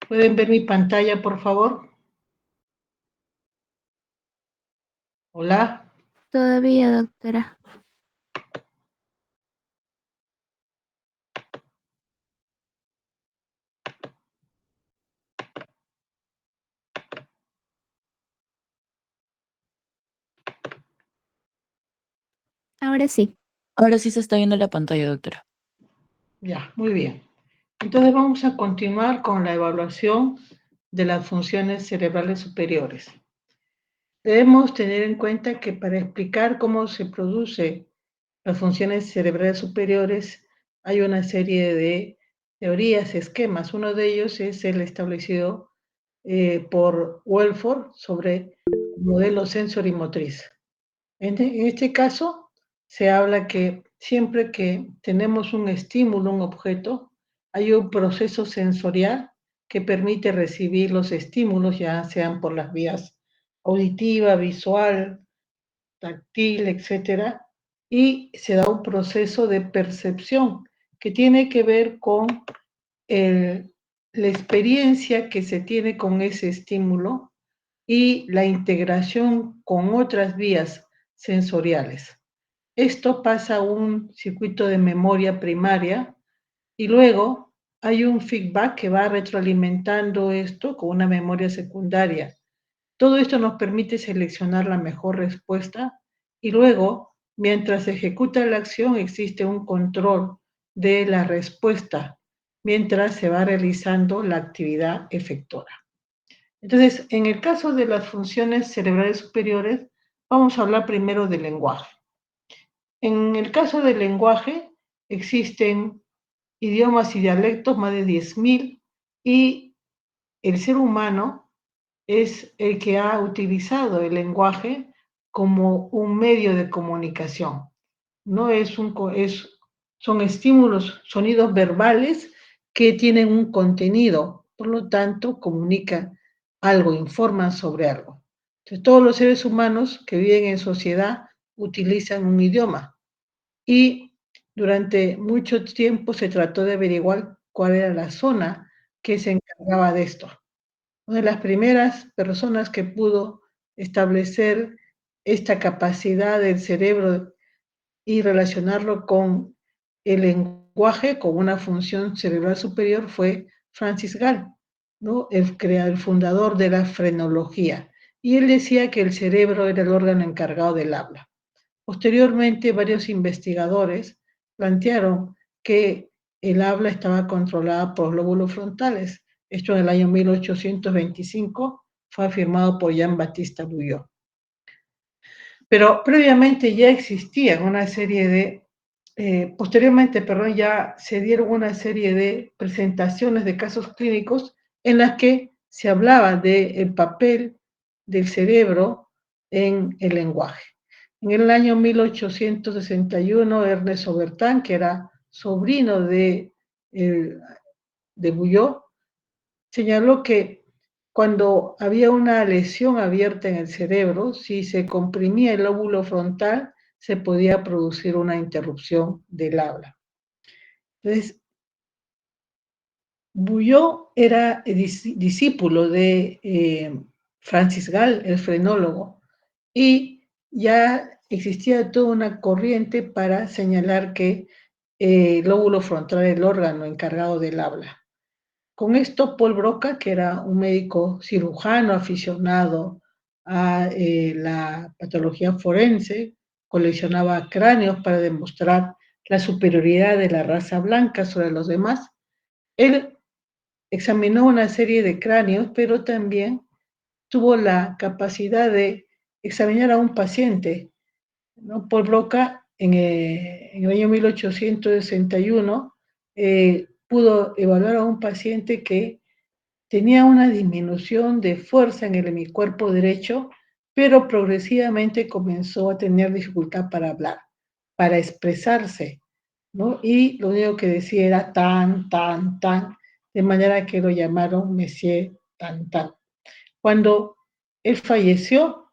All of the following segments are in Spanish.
¿Pueden ver mi pantalla, por favor? Hola. Todavía, doctora. Ahora sí. Ahora sí se está viendo la pantalla, doctora. Ya, muy bien. Entonces vamos a continuar con la evaluación de las funciones cerebrales superiores. Debemos tener en cuenta que para explicar cómo se producen las funciones cerebrales superiores hay una serie de teorías, esquemas. Uno de ellos es el establecido por Welford sobre el modelo sensorimotriz. En este caso, se habla que siempre que tenemos un estímulo, un objeto, hay un proceso sensorial que permite recibir los estímulos, ya sean por las vías auditiva, visual, táctil, etcétera, y se da un proceso de percepción que tiene que ver con la experiencia que se tiene con ese estímulo y la integración con otras vías sensoriales. Esto pasa a un circuito de memoria primaria y luego hay un feedback que va retroalimentando esto con una memoria secundaria. Todo esto nos permite seleccionar la mejor respuesta y luego, mientras se ejecuta la acción, existe un control de la respuesta mientras se va realizando la actividad efectora. Entonces, en el caso de las funciones cerebrales superiores, vamos a hablar primero del lenguaje. En el caso del lenguaje, existen idiomas y dialectos, más de 10.000, y el ser humano es el que ha utilizado el lenguaje como un medio de comunicación. No es son estímulos, sonidos verbales que tienen un contenido, por lo tanto, comunican algo, informan sobre algo. Entonces, todos los seres humanos que viven en sociedad utilizan un idioma y durante mucho tiempo se trató de averiguar cuál era la zona que se encargaba de esto. Una de las primeras personas que pudo establecer esta capacidad del cerebro y relacionarlo con el lenguaje, con una función cerebral superior, fue Francis Gall, ¿no? El fundador de la frenología. Y él decía que el cerebro era el órgano encargado del habla. Posteriormente, varios investigadores plantearon que el habla estaba controlada por los lóbulos frontales. Esto en el año 1825 fue afirmado por Jean-Baptiste Bouillot. Pero previamente ya existían una serie de, posteriormente, perdón, ya se dieron una serie de presentaciones de casos clínicos en las que se hablaba del papel del cerebro en el lenguaje. En el año 1861, Ernest Aubertin, que era sobrino de Bouillot, señaló que cuando había una lesión abierta en el cerebro, si se comprimía el lóbulo frontal, se podía producir una interrupción del habla. Entonces, Bouillot era discípulo de Francis Gall, el frenólogo, y ya existía toda una corriente para señalar que el lóbulo frontal era el órgano encargado del habla. Con esto, Paul Broca, que era un médico cirujano aficionado a la patología forense, coleccionaba cráneos para demostrar la superioridad de la raza blanca sobre los demás. Él examinó una serie de cráneos, pero también tuvo la capacidad de examinar a un paciente, ¿no? Paul Broca, en el año 1861, pudo evaluar a un paciente que tenía una disminución de fuerza en el hemicuerpo derecho, pero progresivamente comenzó a tener dificultad para hablar, para expresarse, ¿no? Y lo único que decía era tan, tan, tan, de manera que lo llamaron Monsieur Tan Tan. Cuando él falleció,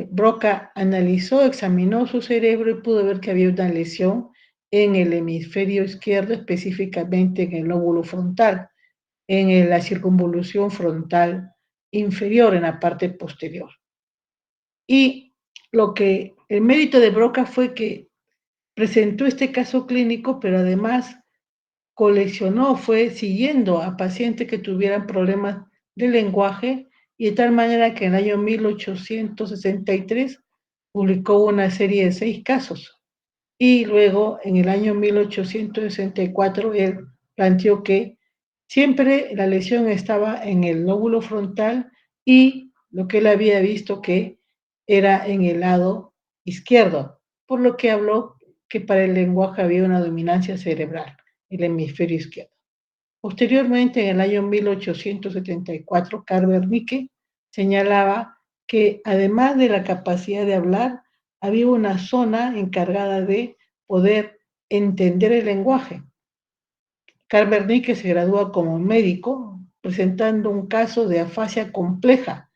Broca analizó, examinó su cerebro y pudo ver que había una lesión en el hemisferio izquierdo, específicamente en el lóbulo frontal. en la circunvolución frontal inferior, en la parte posterior. Y el mérito de Broca fue que presentó este caso clínico, pero además fue siguiendo a pacientes que tuvieran problemas de lenguaje, y de tal manera que en el año 1863 publicó una serie de 6 casos. Y luego, en el año 1864, él planteó que siempre la lesión estaba en el lóbulo frontal, y lo que él había visto que era en el lado izquierdo, por lo que habló que para el lenguaje había una dominancia cerebral, el hemisferio izquierdo. Posteriormente, en el año 1874, Carl Wernicke señalaba que además de la capacidad de hablar, había una zona encargada de poder entender el lenguaje. Carl Wernicke se gradúa como médico presentando un caso de afasia compleja,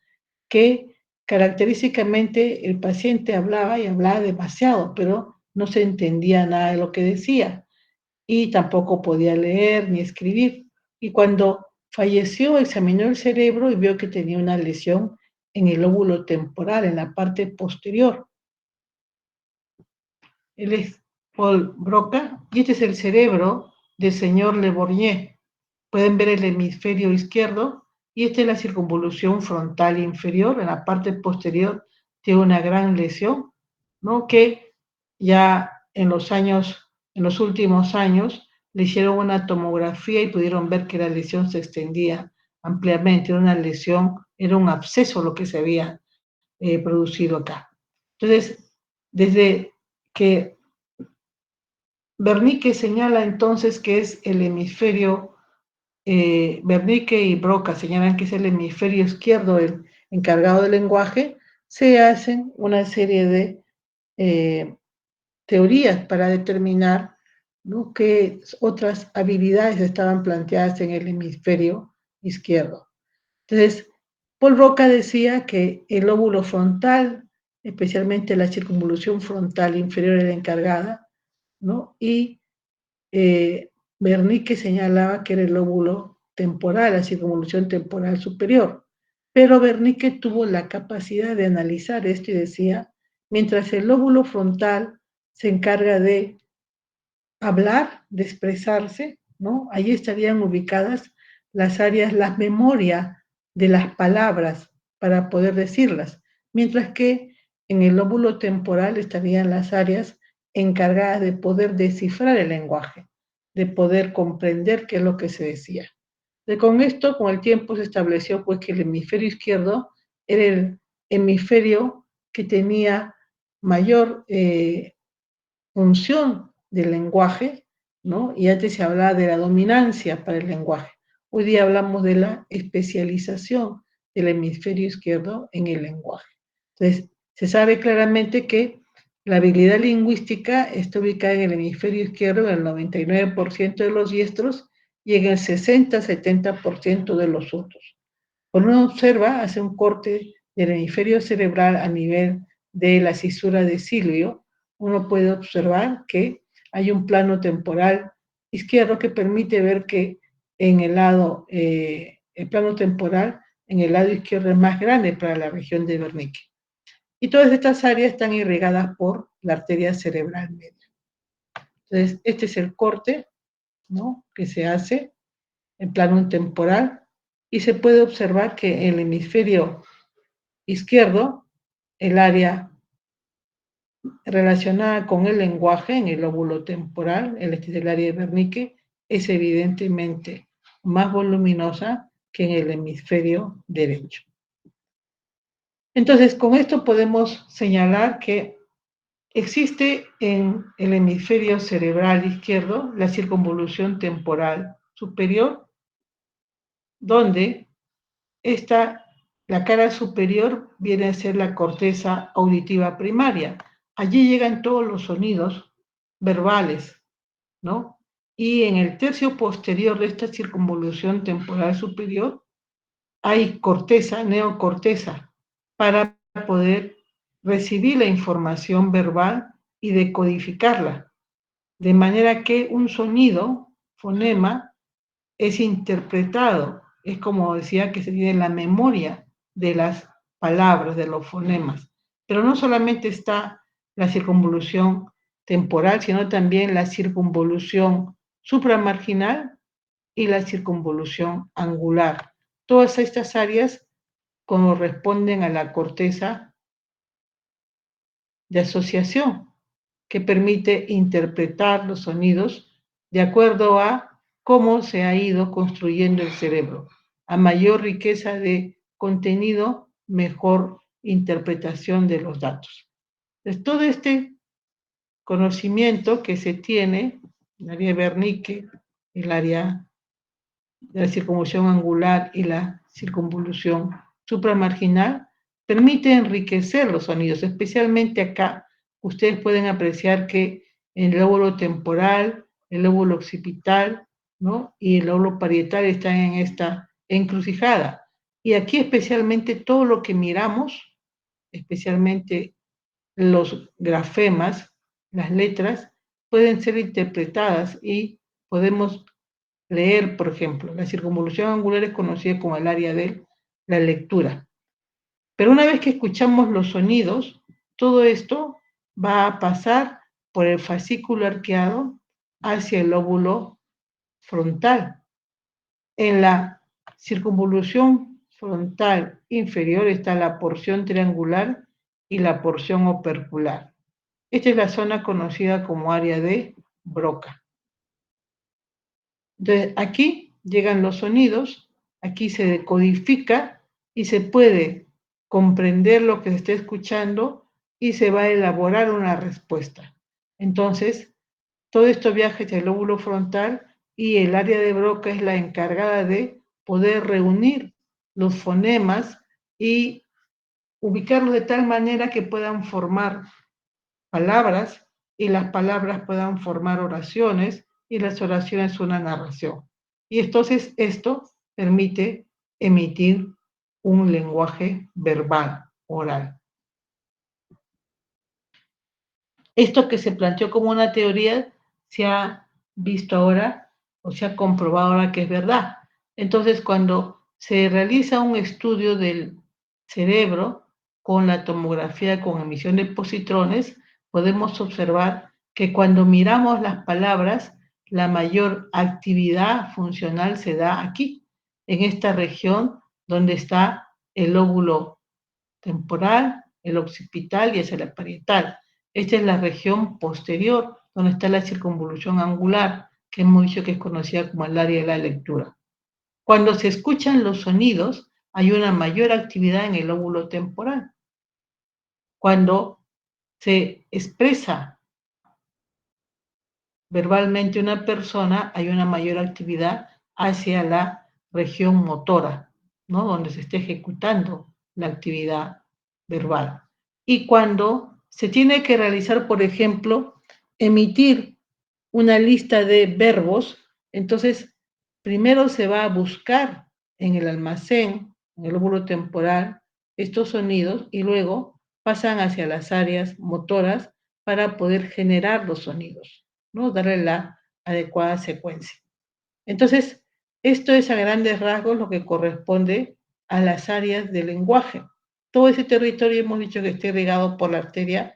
que característicamente el paciente hablaba y hablaba demasiado, pero no se entendía nada de lo que decía, y tampoco podía leer ni escribir. Y cuando falleció, examinó el cerebro y vio que tenía una lesión en el lóbulo temporal, en la parte posterior. Él es Paul Broca, y este es el cerebro del señor Le Borgne. Pueden ver el hemisferio izquierdo, y esta es la circunvolución frontal inferior. En la parte posterior tiene una gran lesión, ¿no? Que ya en los últimos años, le hicieron una tomografía y pudieron ver que la lesión se extendía ampliamente. Era una lesión, era un absceso lo que se había producido acá. Entonces, desde que Wernicke señala entonces que es el hemisferio, Wernicke y Broca señalan que es el hemisferio izquierdo el encargado del lenguaje, se hacen una serie de teorías para determinar, ¿no?, qué otras habilidades estaban planteadas en el hemisferio izquierdo. Entonces, Paul Broca decía que el lóbulo frontal, especialmente la circunvolución frontal inferior, era encargada, ¿no? Y Wernicke señalaba que era el lóbulo temporal, la circunvolución temporal superior. Pero Wernicke tuvo la capacidad de analizar esto y decía, mientras el lóbulo frontal se encarga de hablar, de expresarse, ¿no?, allí estarían ubicadas las áreas, la memoria de las palabras para poder decirlas, mientras que en el lóbulo temporal estarían las áreas encargadas de poder descifrar el lenguaje, de poder comprender qué es lo que se decía. Con esto, con el tiempo, se estableció pues que el hemisferio izquierdo era el hemisferio que tenía mayor función del lenguaje, ¿no? Y antes se hablaba de la dominancia para el lenguaje. Hoy día hablamos de la especialización del hemisferio izquierdo en el lenguaje. Entonces, se sabe claramente que la habilidad lingüística está ubicada en el hemisferio izquierdo en el 99% de los diestros y en el 60-70% de los otros. Cuando uno observa, hace un corte del hemisferio cerebral a nivel de la cisura de cilio, uno puede observar que hay un plano temporal izquierdo que permite ver que en el lado, el plano temporal en el lado izquierdo es más grande para la región de Wernicke. Y todas estas áreas están irrigadas por la arteria cerebral media. Entonces, este es el corte, ¿no?, que se hace en plano temporal, y se puede observar que en el hemisferio izquierdo, el área relacionada con el lenguaje en el lóbulo temporal, este es el área de Wernicke, es evidentemente más voluminosa que en el hemisferio derecho. Entonces, con esto podemos señalar que existe en el hemisferio cerebral izquierdo la circunvolución temporal superior, donde la cara superior viene a ser la corteza auditiva primaria. Allí llegan todos los sonidos verbales, ¿no? Y en el tercio posterior de esta circunvolución temporal superior hay corteza, neocorteza, para poder recibir la información verbal y decodificarla, de manera que un sonido, fonema, es interpretado. Es como decía que se tiene la memoria de las palabras, de los fonemas. Pero no solamente está la circunvolución temporal, sino también la circunvolución supramarginal y la circunvolución angular. Todas estas áreas corresponden a la corteza de asociación, que permite interpretar los sonidos de acuerdo a cómo se ha ido construyendo el cerebro. A mayor riqueza de contenido, mejor interpretación de los datos. Entonces, todo este conocimiento que se tiene, el área de Wernicke, el área de la circunvolución angular y la circunvolución supramarginal, permite enriquecer los sonidos, especialmente acá. Ustedes pueden apreciar que el lóbulo temporal, el lóbulo occipital, ¿no? Y el lóbulo parietal están en esta encrucijada. Y aquí especialmente todo lo que miramos, especialmente los grafemas, las letras, pueden ser interpretadas y podemos leer, por ejemplo. La circunvolución angular es conocida como el área de la lectura. Pero una vez que escuchamos los sonidos, todo esto va a pasar por el fascículo arqueado hacia el lóbulo frontal. En la circunvolución frontal inferior está la porción triangular y la porción opercular. Esta es la zona conocida como área de Broca. Entonces, aquí llegan los sonidos, aquí se decodifica y se puede comprender lo que se está escuchando y se va a elaborar una respuesta. Entonces, todo esto viaja hacia el lóbulo frontal y el área de Broca es la encargada de poder reunir los fonemas y ubicarlos de tal manera que puedan formar palabras y las palabras puedan formar oraciones y las oraciones una narración. Y entonces esto permite emitir un lenguaje verbal, oral. Esto que se planteó como una teoría se ha visto ahora o se ha comprobado ahora que es verdad. Entonces, cuando se realiza un estudio del cerebro con la tomografía con emisión de positrones, podemos observar que cuando miramos las palabras, la mayor actividad funcional se da aquí, en esta región donde está el lóbulo temporal, el occipital y el parietal. Esta es la región posterior, donde está la circunvolución angular, que hemos dicho que es conocida como el área de la lectura. Cuando se escuchan los sonidos, hay una mayor actividad en el lóbulo temporal. Cuando se expresa verbalmente una persona, hay una mayor actividad hacia la región motora, ¿no? Donde se está ejecutando la actividad verbal. Y cuando se tiene que realizar, por ejemplo, emitir una lista de verbos, entonces primero se va a buscar en el almacén, en el lóbulo temporal, estos sonidos y luego pasan hacia las áreas motoras para poder generar los sonidos, ¿no? Darle la adecuada secuencia. Entonces, esto es a grandes rasgos lo que corresponde a las áreas del lenguaje. Todo ese territorio hemos dicho que está irrigado por la arteria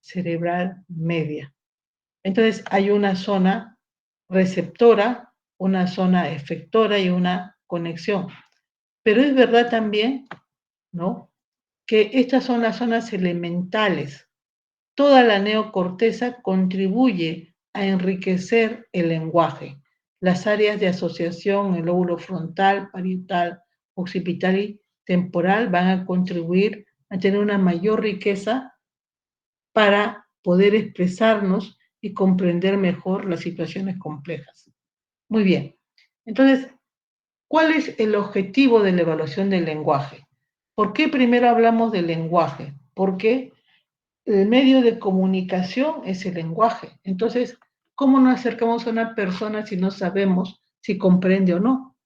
cerebral media. Entonces, hay una zona receptora, una zona efectora y una conexión. Pero es verdad también, ¿no?, que estas son las zonas elementales. Toda la neocorteza contribuye a enriquecer el lenguaje. Las áreas de asociación, el lóbulo frontal, parietal, occipital y temporal van a contribuir a tener una mayor riqueza para poder expresarnos y comprender mejor las situaciones complejas. Muy bien. Entonces, ¿cuál es el objetivo de la evaluación del lenguaje? ¿Por qué primero hablamos del lenguaje? Porque el medio de comunicación es el lenguaje. Entonces, ¿cómo nos acercamos a una persona si no sabemos si comprende o no?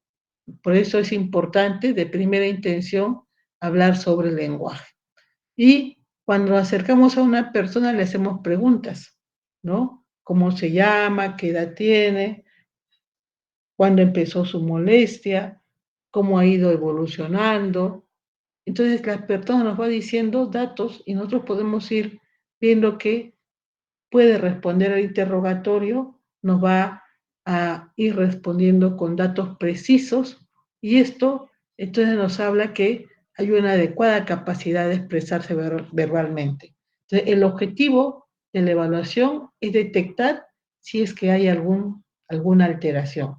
Por eso es importante, de primera intención, hablar sobre el lenguaje. Y cuando nos acercamos a una persona le hacemos preguntas, ¿no? ¿Cómo se llama? ¿Qué edad tiene? cuándo empezó su molestia, cómo ha ido evolucionando. Entonces la persona nos va diciendo datos y nosotros podemos ir viendo que puede responder al interrogatorio, nos va a ir respondiendo con datos precisos y esto entonces nos habla que hay una adecuada capacidad de expresarse verbalmente. Entonces, el objetivo de la evaluación es detectar si es que hay alguna alteración.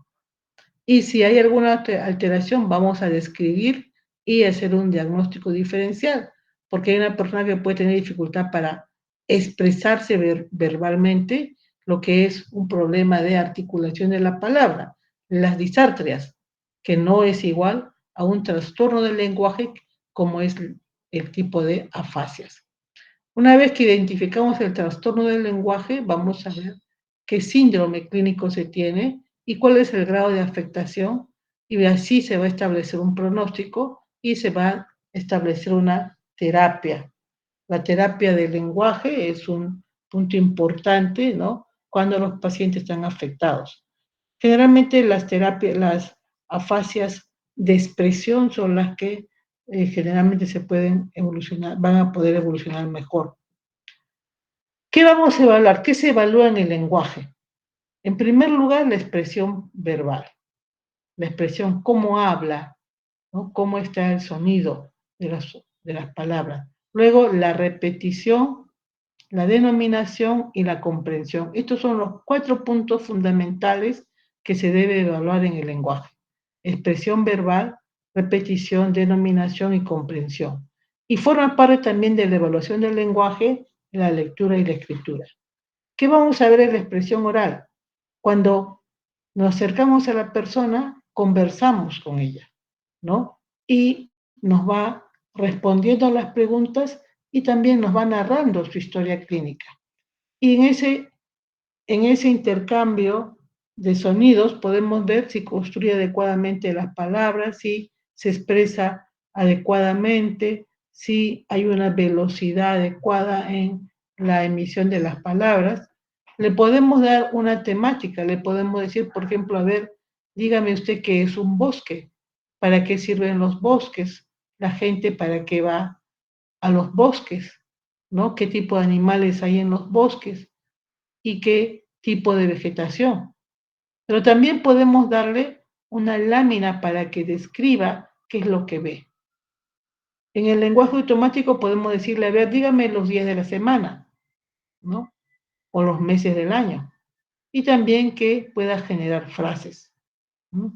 Y si hay alguna alteración, vamos a describir y hacer un diagnóstico diferencial, porque hay una persona que puede tener dificultad para expresarse verbalmente, lo que es un problema de articulación de la palabra, las disartrias, que no es igual a un trastorno del lenguaje como es el tipo de afasias. Una vez que identificamos el trastorno del lenguaje, vamos a ver qué síndrome clínico se tiene y cuál es el grado de afectación, y así se va a establecer un pronóstico y se va a establecer una terapia. La terapia del lenguaje es un punto importante, ¿no? Cuando los pacientes están afectados. Generalmente las afasias de expresión son las que generalmente se pueden evolucionar, van a poder evolucionar mejor. ¿Qué vamos a evaluar? ¿Qué se evalúa en el lenguaje? En primer lugar, la expresión verbal, la expresión cómo habla, ¿no? Cómo está el sonido de las palabras. Luego, la repetición, la denominación y la comprensión. Estos son los 4 puntos fundamentales que se debe evaluar en el lenguaje. Expresión verbal, repetición, denominación y comprensión. Y forma parte también de la evaluación del lenguaje, la lectura y la escritura. ¿Qué vamos a ver en la expresión oral? Cuando nos acercamos a la persona, conversamos con ella, ¿no? Y nos va respondiendo a las preguntas y también nos va narrando su historia clínica. Y en ese intercambio de sonidos podemos ver si construye adecuadamente las palabras, si se expresa adecuadamente, si hay una velocidad adecuada en la emisión de las palabras. Le podemos dar una temática, le podemos decir, por ejemplo, a ver, dígame usted qué es un bosque, para qué sirven los bosques, la gente para qué va a los bosques, ¿no? ¿Qué tipo de animales hay en los bosques y qué tipo de vegetación? Pero también podemos darle una lámina para que describa qué es lo que ve. En el lenguaje automático podemos decirle, a ver, dígame los días de la semana, ¿no? O los meses del año. Y también que pueda generar frases, ¿no?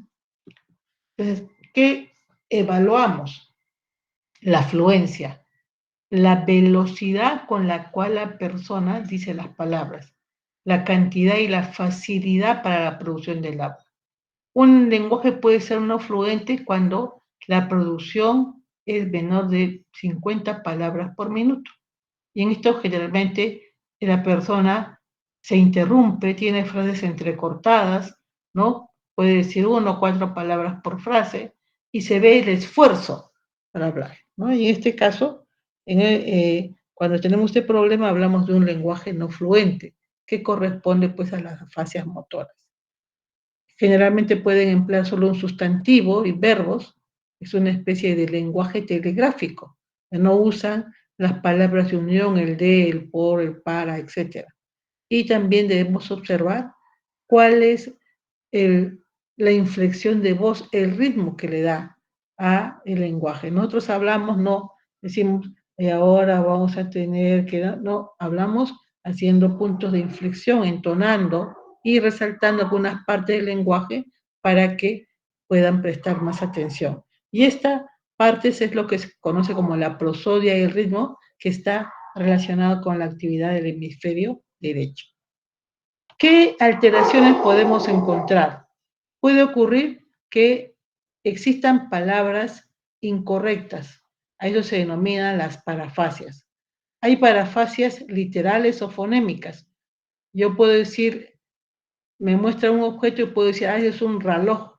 Entonces, ¿qué evaluamos? La fluencia, la velocidad con la cual la persona dice las palabras, la cantidad y la facilidad para la producción del habla. Un lenguaje puede ser no fluente cuando la producción es menor de 50 palabras por minuto. Y en esto generalmente la persona se interrumpe, tiene frases entrecortadas, ¿no? Puede decir 1 o 4 palabras por frase y se ve el esfuerzo para hablar, ¿no? Y en este caso, cuando tenemos este problema, hablamos de un lenguaje no fluente, que corresponde pues a las afasias motoras. Generalmente pueden emplear solo un sustantivo y verbos, es una especie de lenguaje telegráfico, no usan las palabras de unión, el de, el por, el para, etc. Y también debemos observar cuál es el, la inflexión de voz, el ritmo que le da a el lenguaje. Nosotros hablamos, no decimos, ahora vamos a tener que, no, hablamos haciendo puntos de inflexión, entonando y resaltando algunas partes del lenguaje para que puedan prestar más atención. Y esta parte es lo que se conoce como la prosodia y el ritmo, que está relacionado con la actividad del hemisferio derecho. ¿Qué alteraciones podemos encontrar? Puede ocurrir que existan palabras incorrectas. A eso se denominan las parafasias. Hay parafasias literales o fonémicas. Yo puedo decir, me muestra un objeto y puedo decir, es un reloj.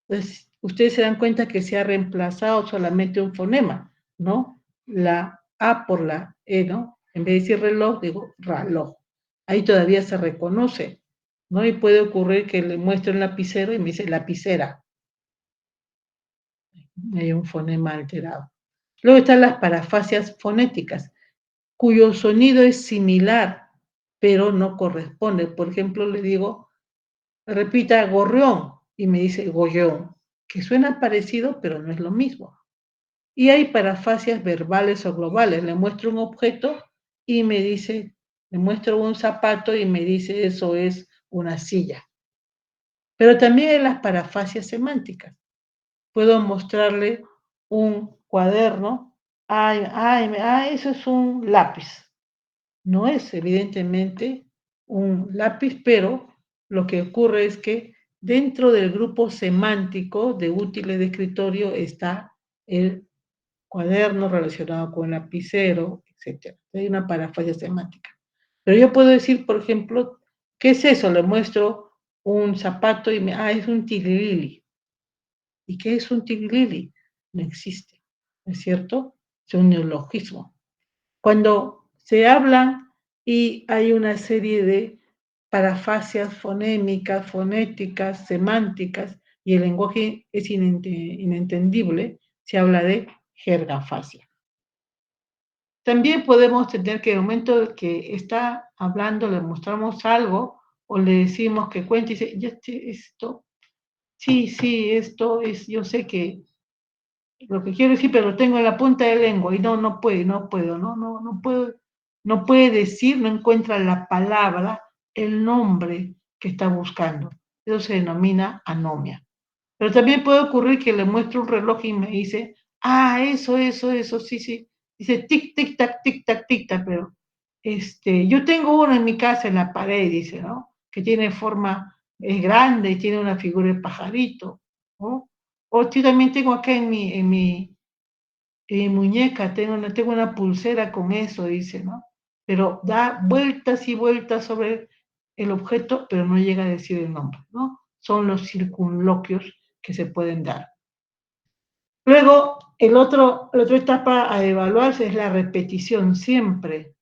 Entonces, ustedes se dan cuenta que se ha reemplazado solamente un fonema, ¿no? La A por la E, ¿no? En vez de decir reloj, digo reloj. Ahí todavía se reconoce ¿no? Y puede ocurrir que le muestre un lapicero y me dice lapicera. Hay un fonema alterado. Luego están las parafasias fonéticas, cuyo sonido es similar, pero no corresponde. Por ejemplo, le digo, repita gorrión, y me dice gollón, que suena parecido, pero no es lo mismo. Y hay parafasias verbales o globales. Le muestro un objeto y me dice, le muestro un zapato y me dice eso es una silla. Pero también hay las parafasias semánticas. Puedo mostrarle un cuaderno. Eso es un lápiz. No es evidentemente un lápiz, pero lo que ocurre es que dentro del grupo semántico de útiles de escritorio está el cuaderno relacionado con el lapicero, etc. Hay una parafasia semántica. Pero yo puedo decir, por ejemplo, ¿qué es eso? Le muestro un zapato y es un tiglili. ¿Y qué es un tiglili? No existe, ¿no es cierto? Es un neologismo. Cuando se hablan y hay una serie de parafasias fonémicas, fonéticas, semánticas, y el lenguaje es inentendible, se habla de jergafasia. También podemos tener que en el momento que está hablando le mostramos algo o le decimos que cuente y dice, ya esto, sí, esto es, yo sé que lo que quiero decir, pero lo tengo en la punta de la lengua y no puedo, no puede decir, no encuentra la palabra, el nombre que está buscando. Eso se denomina anomia. Pero también puede ocurrir que le muestro un reloj y me dice, eso, sí. Dice tic, tac, pero yo tengo uno en mi casa en la pared, dice, ¿no? Que tiene forma, es grande y tiene una figura de pajarito, ¿no? O yo también tengo acá en mi muñeca, tengo una pulsera con eso, dice, ¿no? Pero da vueltas y vueltas sobre el objeto, pero no llega a decir el nombre, ¿no? Son los circunloquios que se pueden dar. Luego, la otra etapa a evaluarse es la repetición, siempre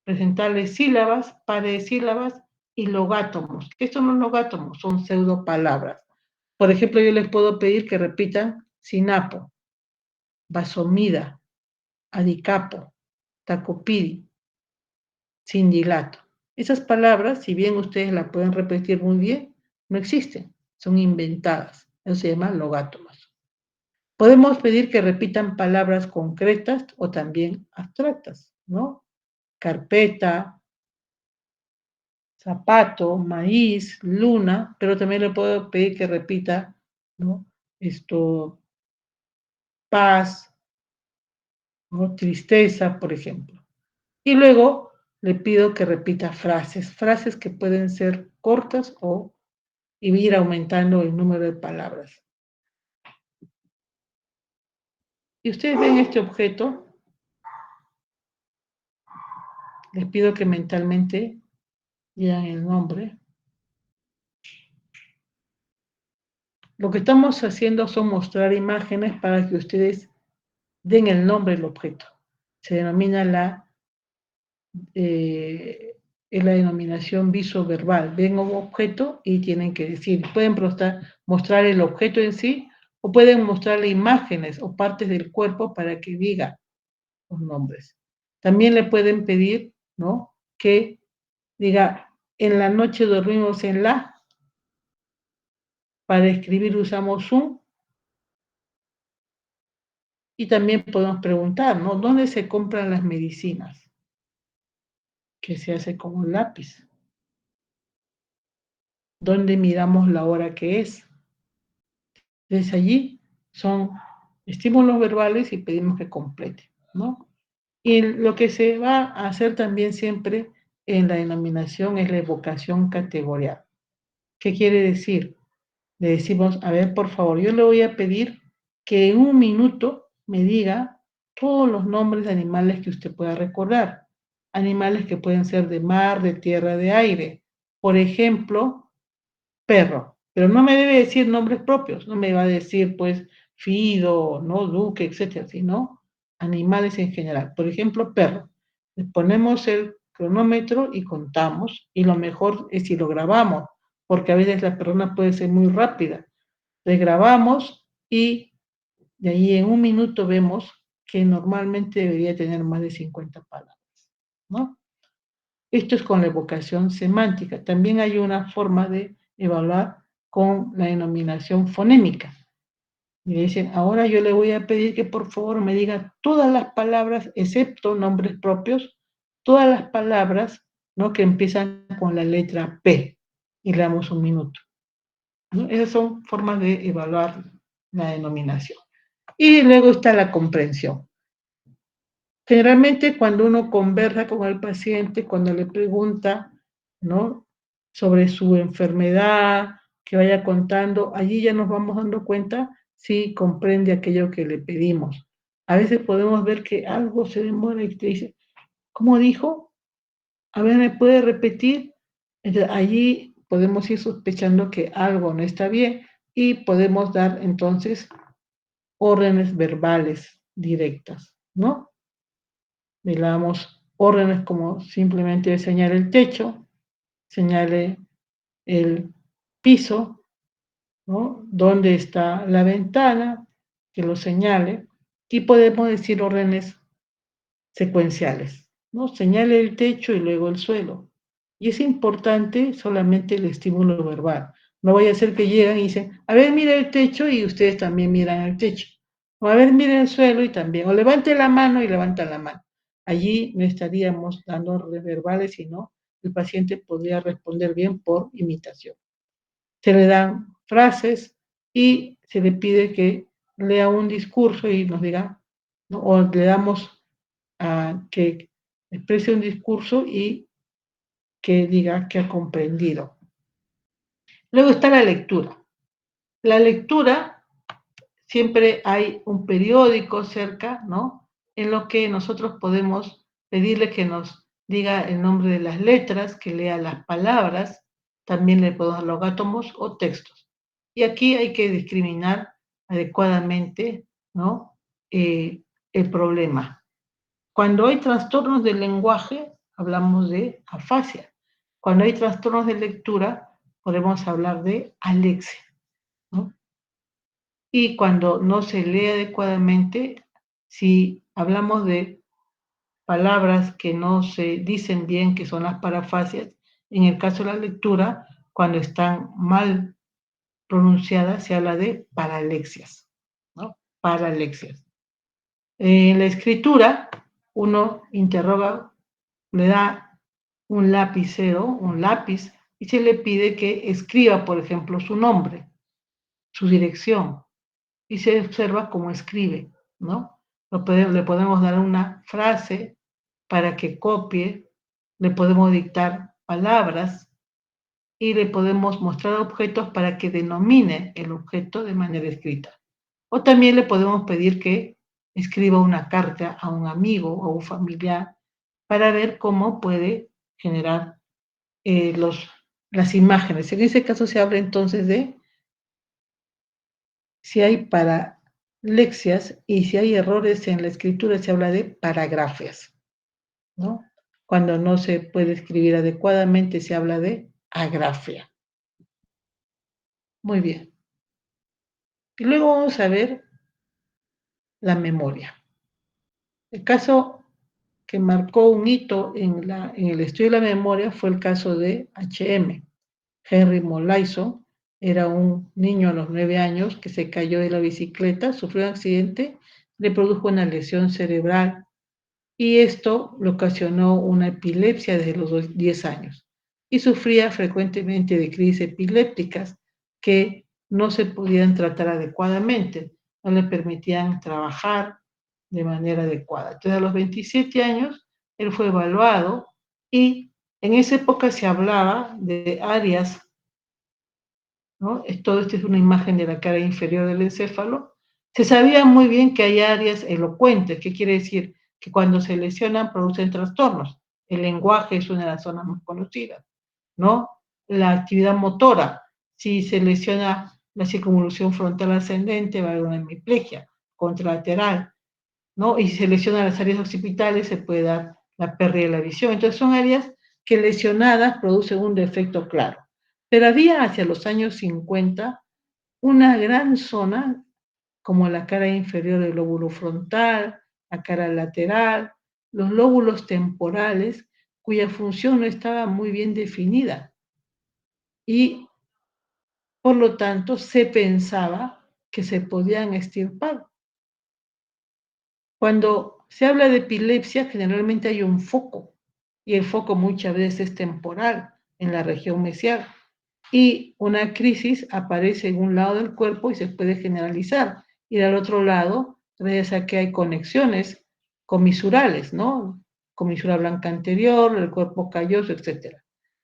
presentarles sílabas, pares de sílabas y logátomos. ¿Qué son los logátomos? Son pseudopalabras. Por ejemplo, yo les puedo pedir que repitan sinapo, vasomida, adicapo, tacopidi, sindilato. Esas palabras, si bien ustedes las pueden repetir muy bien, no existen, son inventadas. Eso se llama logátomos. Podemos pedir que repitan palabras concretas o también abstractas, ¿no? Carpeta, zapato, maíz, luna, pero también le puedo pedir que repita, ¿no? Paz, ¿no? Tristeza, por ejemplo. Y luego le pido que repita frases que pueden ser cortas o ir aumentando el número de palabras. Y ustedes ven este objeto, les pido que mentalmente digan el nombre. Lo que estamos haciendo son mostrar imágenes para que ustedes den el nombre del objeto. Se denomina es la denominación visoverbal. Ven un objeto y tienen que decir, pueden mostrar el objeto en sí o pueden mostrarle imágenes o partes del cuerpo para que diga los nombres. También le pueden pedir, ¿no? Que diga, en la noche dormimos en la, para escribir usamos un, y también podemos preguntar, ¿no? ¿Dónde se compran las medicinas? Que se hace con un lápiz. ¿Dónde miramos la hora que es? Desde allí son estímulos verbales y pedimos que complete, ¿no? Y lo que se va a hacer también siempre en la denominación es la evocación categorial. ¿Qué quiere decir? Le decimos, a ver, por favor, yo le voy a pedir que en un minuto me diga todos los nombres de animales que usted pueda recordar. Animales que pueden ser de mar, de tierra, de aire. Por ejemplo, perro. Pero no me debe decir nombres propios, no me va a decir, pues, Fido, ¿no? Duque, etcétera, sino animales en general. Por ejemplo, perro. Le ponemos el cronómetro y contamos, y lo mejor es si lo grabamos, porque a veces la persona puede ser muy rápida. Le grabamos y de ahí en 1 minuto vemos que normalmente debería tener más de 50 palabras, ¿no? Esto es con la evocación semántica. También hay una forma de evaluar con la denominación fonémica. Y le dicen, ahora yo le voy a pedir que por favor me diga todas las palabras, excepto nombres propios, todas las palabras, ¿no?, que empiezan con la letra P. Y le damos 1 minuto, ¿no? Esas son formas de evaluar la denominación. Y luego está la comprensión. Generalmente cuando uno conversa con el paciente, cuando le pregunta, ¿no?, sobre su enfermedad, que vaya contando, allí ya nos vamos dando cuenta si comprende aquello que le pedimos. A veces podemos ver que algo se demora y te dice, ¿cómo dijo? A ver, ¿me puede repetir? Entonces, allí podemos ir sospechando que algo no está bien y podemos dar entonces órdenes verbales directas, ¿no? Le damos órdenes como simplemente señale el techo, señale el piso, ¿no?, dónde está la ventana, que lo señale, y podemos decir órdenes secuenciales, ¿no? Señale el techo y luego el suelo. Y es importante solamente el estímulo verbal. No vaya a ser que llegan y dicen, a ver, mira el techo y ustedes también miran el techo. O a ver, miren el suelo y también. O levante la mano y levantan la mano. Allí no estaríamos dando órdenes verbales, sino el paciente podría responder bien por imitación. Se le dan frases y se le pide que lea un discurso y nos diga, ¿no?, o le damos a que exprese un discurso y que diga que ha comprendido. Luego está la lectura. La lectura, siempre hay un periódico cerca, ¿no?, en lo que nosotros podemos pedirle que nos diga el nombre de las letras, que lea las palabras, también le podemos dar logátomos o textos. Y aquí hay que discriminar adecuadamente, ¿no?, el problema. Cuando hay trastornos del lenguaje, hablamos de afasia. Cuando hay trastornos de lectura, podemos hablar de alexia, ¿no? Y cuando no se lee adecuadamente, si hablamos de palabras que no se dicen bien, que son las parafasias, en el caso de la lectura, cuando están mal pronunciadas, se habla de paralexias, ¿no? Paralexias. En la escritura, uno interroga, le da un lapicero, un lápiz, y se le pide que escriba, por ejemplo, su nombre, su dirección, y se observa cómo escribe, ¿no? Le podemos dar una frase para que copie, le podemos dictar palabras y le podemos mostrar objetos para que denomine el objeto de manera escrita. O también le podemos pedir que escriba una carta a un amigo o un familiar para ver cómo puede generar las imágenes. En ese caso se habla entonces de si hay paralexias y si hay errores en la escritura se habla de paragrafias, ¿no? Cuando no se puede escribir adecuadamente se habla de agrafia. Muy bien. Y luego vamos a ver la memoria. El caso que marcó un hito en el estudio de la memoria fue el caso de H.M. Henry Molaison. Era un niño a los 9 años que se cayó de la bicicleta, sufrió un accidente, le produjo una lesión cerebral y esto le ocasionó una epilepsia desde los 10 años y sufría frecuentemente de crisis epilépticas que no se podían tratar adecuadamente, no le permitían trabajar de manera adecuada. Entonces, a los 27 años, él fue evaluado y en esa época se hablaba de áreas, ¿no? Todo esto es una imagen de la cara inferior del encéfalo. Se sabía muy bien que hay áreas elocuentes. ¿Qué quiere decir? Que cuando se lesionan producen trastornos. El lenguaje es una de las zonas más conocidas, ¿no? La actividad motora. Si se lesiona la circunvolución frontal ascendente, va a haber una hemiplegia contralateral, ¿no? Y si se lesionan las áreas occipitales, se puede dar la pérdida de la visión. Entonces son áreas que lesionadas producen un defecto claro. Pero había hacia los años 50 una gran zona como la cara inferior del lóbulo frontal, la cara lateral, los lóbulos temporales, cuya función no estaba muy bien definida. Y por lo tanto se pensaba que se podían extirpar. Cuando se habla de epilepsia, generalmente hay un foco, y el foco muchas veces es temporal en la región mesial. Y una crisis aparece en un lado del cuerpo y se puede generalizar. Y del otro lado, gracias a que hay conexiones comisurales, ¿no? Comisura blanca anterior, el cuerpo calloso, etc.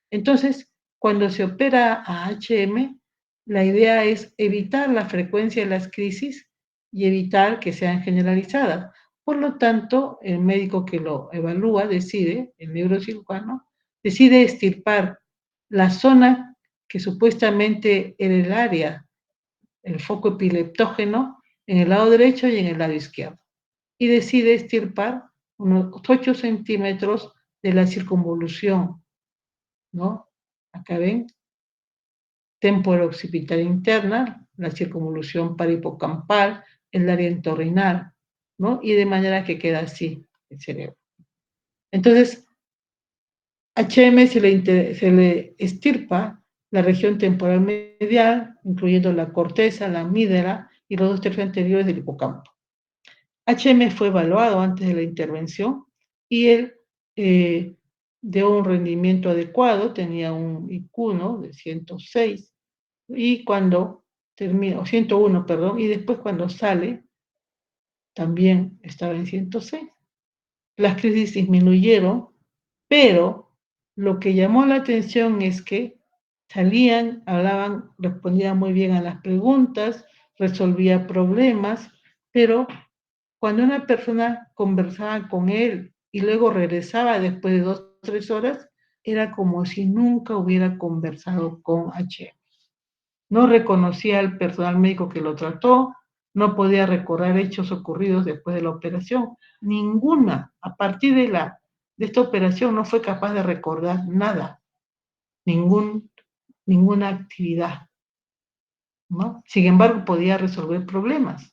Entonces, cuando se opera a HM, la idea es evitar la frecuencia de las crisis y evitar que sean generalizadas. Por lo tanto, el médico que lo evalúa decide, el neurocirujano, decide extirpar la zona que supuestamente era el área, el foco epileptógeno, en el lado derecho y en el lado izquierdo. Y decide extirpar unos 8 centímetros de la circunvolución, ¿no? Acá ven, temporo-occipital interna, la circunvolución paripocampal, el área entorrinal, ¿no? Y de manera que queda así el cerebro. Entonces, HM se le extirpa la región temporal medial, incluyendo la corteza, la amígdala y los 2 tercios anteriores del hipocampo. HM fue evaluado antes de la intervención y él dio un rendimiento adecuado, tenía un IQ, ¿no?, de 106, y cuando terminó, 101, perdón, y después cuando sale, también estaba en 106. Las crisis disminuyeron, pero lo que llamó la atención es que salían, hablaban, respondían muy bien a las preguntas, resolvía problemas, pero cuando una persona conversaba con él y luego regresaba después de 2 o 3 horas, era como si nunca hubiera conversado con HM. No reconocía al personal médico que lo trató, no podía recordar hechos ocurridos después de la operación. Ninguna, a partir de esta operación, no fue capaz de recordar nada, ninguna actividad, ¿no? Sin embargo, podía resolver problemas.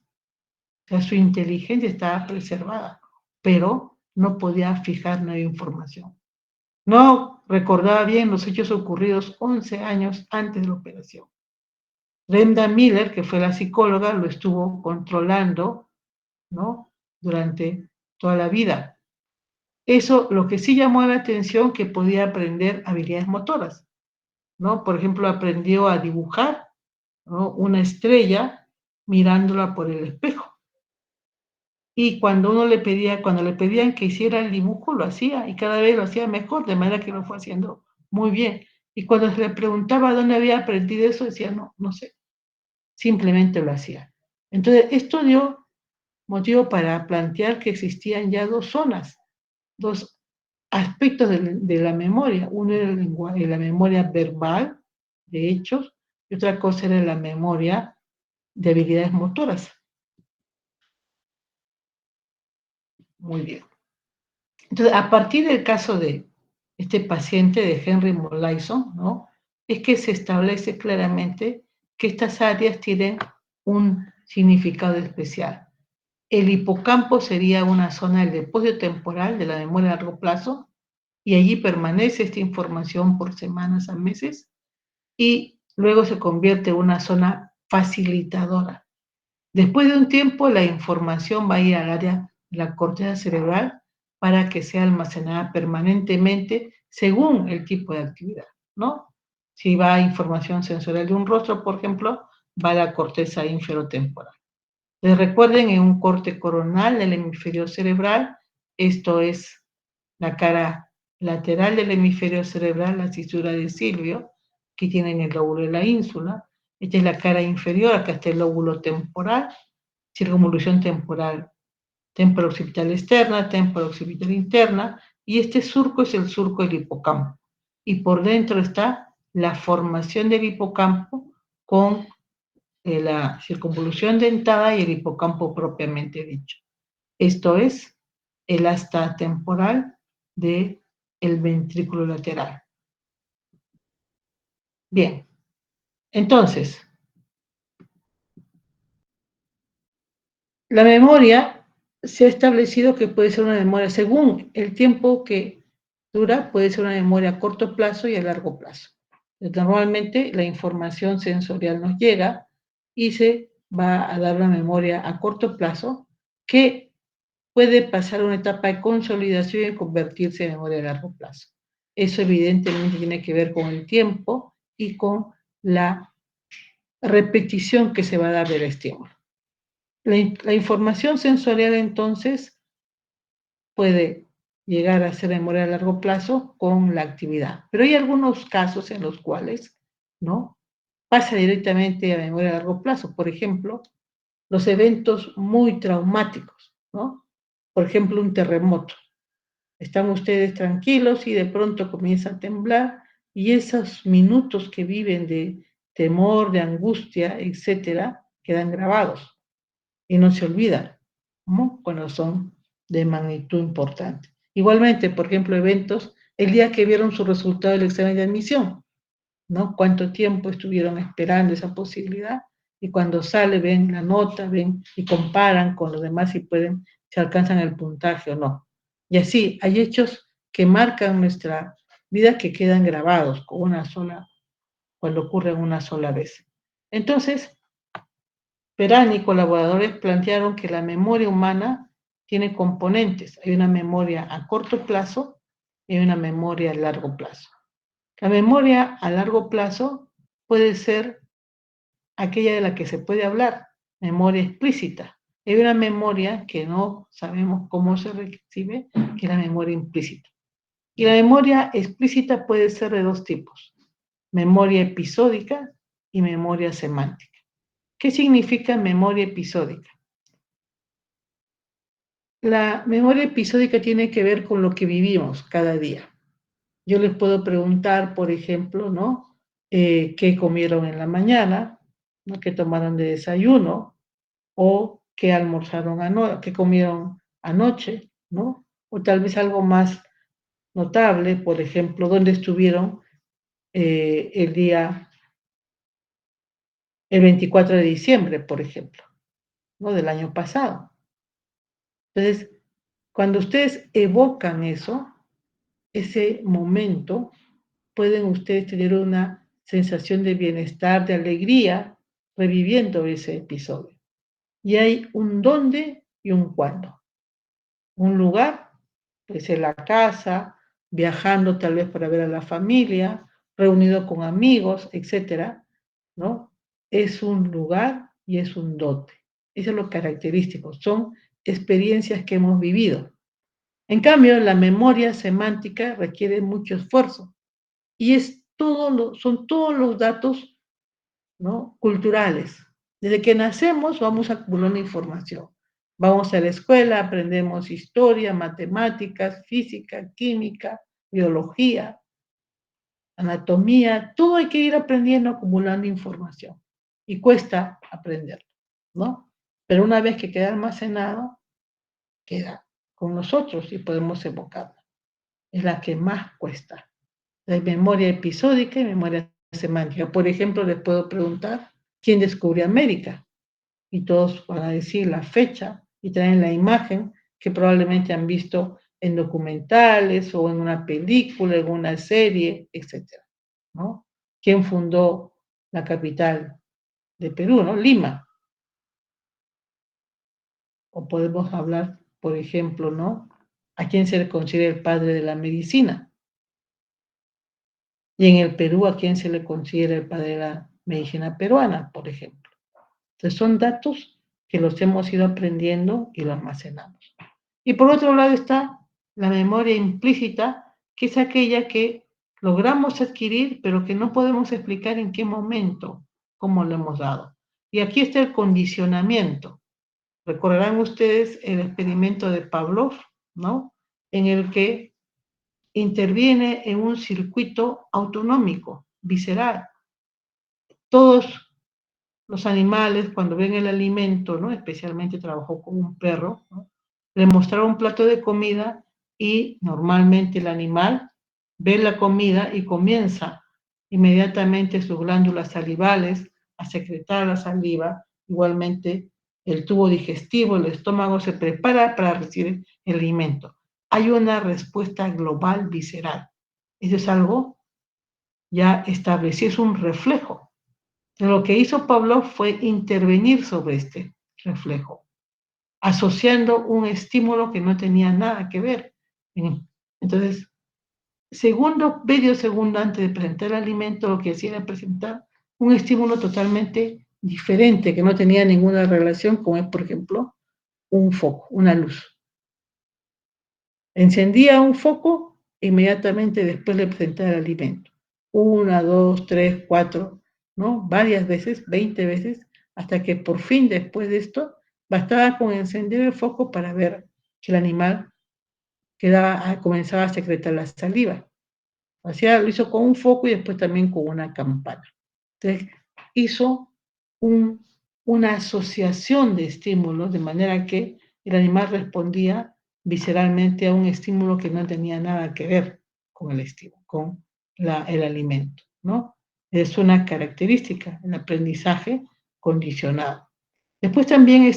O sea, su inteligencia estaba preservada, pero no podía fijar nueva información. No recordaba bien los hechos ocurridos 11 años antes de la operación. Brenda Miller, que fue la psicóloga, lo estuvo controlando, ¿no?, durante toda la vida. Eso, lo que sí llamó la atención, que podía aprender habilidades motoras, ¿no? Por ejemplo, aprendió a dibujar, ¿no?, una estrella mirándola por el espejo. Y cuando le pedían que hiciera el dibujo, lo hacía, y cada vez lo hacía mejor, de manera que lo fue haciendo muy bien. Y cuando se le preguntaba dónde había aprendido eso, decía, no, no sé, simplemente lo hacía. Entonces, esto dio motivo para plantear que existían ya 2 zonas, 2 aspectos de la memoria. Uno era la memoria verbal, de hechos, y otra cosa era la memoria de habilidades motoras. Muy bien. Entonces, a partir del caso de este paciente de Henry Molaison, ¿no?, es que se establece claramente que estas áreas tienen un significado especial. El hipocampo sería una zona del depósito temporal de la memoria a largo plazo, y allí permanece esta información por semanas a meses, y luego se convierte en una zona facilitadora. Después de un tiempo, la información va a ir al área de la corteza cerebral para que sea almacenada permanentemente según el tipo de actividad, ¿no? Si va información sensorial de un rostro, por ejemplo, va a la corteza inferotemporal. Les recuerden, en un corte coronal del hemisferio cerebral, esto es la cara lateral del hemisferio cerebral, la cisura de Silvio, que tienen el lóbulo de la ínsula. Esta es la cara inferior, acá está el lóbulo temporal, circunvolución temporal, temporo-occipital externa, temporo-occipital interna, y este surco es el surco del hipocampo. Y por dentro está la formación del hipocampo con la circunvolución dentada y el hipocampo propiamente dicho. Esto es el asta temporal del ventrículo lateral. Bien, entonces, la memoria se ha establecido que puede ser una memoria, según el tiempo que dura, puede ser una memoria a corto plazo y a largo plazo. Normalmente la información sensorial nos llega y se va a dar una memoria a corto plazo que puede pasar una etapa de consolidación y convertirse en memoria a largo plazo. Eso evidentemente tiene que ver con el tiempo y con la repetición que se va a dar del estímulo. La información sensorial entonces puede llegar a ser memoria a largo plazo con la actividad, pero hay algunos casos en los cuales, ¿no?, pasa directamente a memoria a largo plazo. Por ejemplo, los eventos muy traumáticos, ¿no? Por ejemplo, un terremoto. Están ustedes tranquilos y de pronto comienza a temblar y esos minutos que viven de temor, de angustia, etcétera, quedan grabados y no se olvidan, ¿no?, cuando son de magnitud importante. Igualmente, por ejemplo, eventos, el día que vieron su resultado del examen de admisión, ¿no? Cuánto tiempo estuvieron esperando esa posibilidad y cuando sale ven la nota, ven y comparan con los demás y pueden, si alcanzan el puntaje o no. Y así, hay hechos que marcan nuestra vida que quedan grabados con una sola, cuando ocurren una sola vez. Entonces, Perán y colaboradores plantearon que la memoria humana tiene componentes. Hay una memoria a corto plazo y una memoria a largo plazo. La memoria a largo plazo puede ser aquella de la que se puede hablar, memoria explícita. Hay una memoria que no sabemos cómo se recibe, que es la memoria implícita. Y la memoria explícita puede ser de dos tipos, memoria episódica y memoria semántica. ¿Qué significa memoria episódica? La memoria episódica tiene que ver con lo que vivimos cada día. Yo les puedo preguntar, por ejemplo, ¿no?, qué comieron en la mañana, ¿no?, qué tomaron de desayuno, o qué almorzaron qué comieron anoche, ¿no? O tal vez algo más notable, por ejemplo, dónde estuvieron el 24 de diciembre, por ejemplo, ¿no?, del año pasado. Entonces, cuando ustedes evocan eso, ese momento, pueden ustedes tener una sensación de bienestar, de alegría, reviviendo ese episodio. Y hay un dónde y un cuándo. Un lugar, puede ser la casa, viajando tal vez para ver a la familia, reunido con amigos, etcétera, ¿no? Es un lugar y es un dónde. Eso es lo característico, son experiencias que hemos vivido. En cambio, la memoria semántica requiere mucho esfuerzo y son todos los datos, ¿no?, culturales. Desde que nacemos vamos acumulando información. Vamos a la escuela, aprendemos historia, matemáticas, física, química, biología, anatomía, todo hay que ir aprendiendo, acumulando información. Y cuesta aprenderlo, ¿no? Pero una vez que queda almacenado, queda con nosotros y podemos evocarlo. Es la que más cuesta. Hay memoria episódica y memoria semántica. Por ejemplo, les puedo preguntar, ¿quién descubrió América? Y todos van a decir la fecha y traen la imagen que probablemente han visto en documentales o en una película, en una serie, etcétera, ¿no? ¿Quién fundó la capital de Perú, ¿no? Lima. O podemos hablar, por ejemplo, ¿no?, ¿a quién se le considera el padre de la medicina? Y en el Perú, ¿a quién se le considera el padre de la medicina peruana, por ejemplo? Entonces, son datos que los hemos ido aprendiendo y los almacenamos. Y por otro lado está la memoria implícita, que es aquella que logramos adquirir, pero que no podemos explicar en qué momento, cómo lo hemos dado. Y aquí está el condicionamiento. Recordarán ustedes el experimento de Pavlov, ¿no?, en el que interviene en un circuito autonómico, visceral. Todos los animales, cuando ven el alimento, ¿no?, especialmente trabajó con un perro, ¿no?, le mostraba un plato de comida y normalmente el animal ve la comida y comienza inmediatamente sus glándulas salivales a secretar la saliva. Igualmente el tubo digestivo, el estómago se prepara para recibir el alimento. Hay una respuesta global visceral. Eso es algo ya establecido, es un reflejo. Lo que hizo Pavlov fue intervenir sobre este reflejo, asociando un estímulo que no tenía nada que ver. Entonces, medio segundo antes de presentar el alimento, lo que hacía era presentar un estímulo totalmente diferente, que no tenía ninguna relación, como es, por ejemplo, un foco, una luz. Encendía un foco, inmediatamente después le presentaba el alimento. 1, 2, 3, 4, ¿no? Varias veces, 20 veces, hasta que por fin, después de esto, bastaba con encender el foco para ver que el animal comenzaba a secretar la saliva. Lo hizo con un foco y después también con una campana. Entonces, hizo una asociación de estímulos, de manera que el animal respondía visceralmente a un estímulo que no tenía nada que ver con el estímulo, con el alimento, ¿no? Es una característica, el aprendizaje condicionado. Después también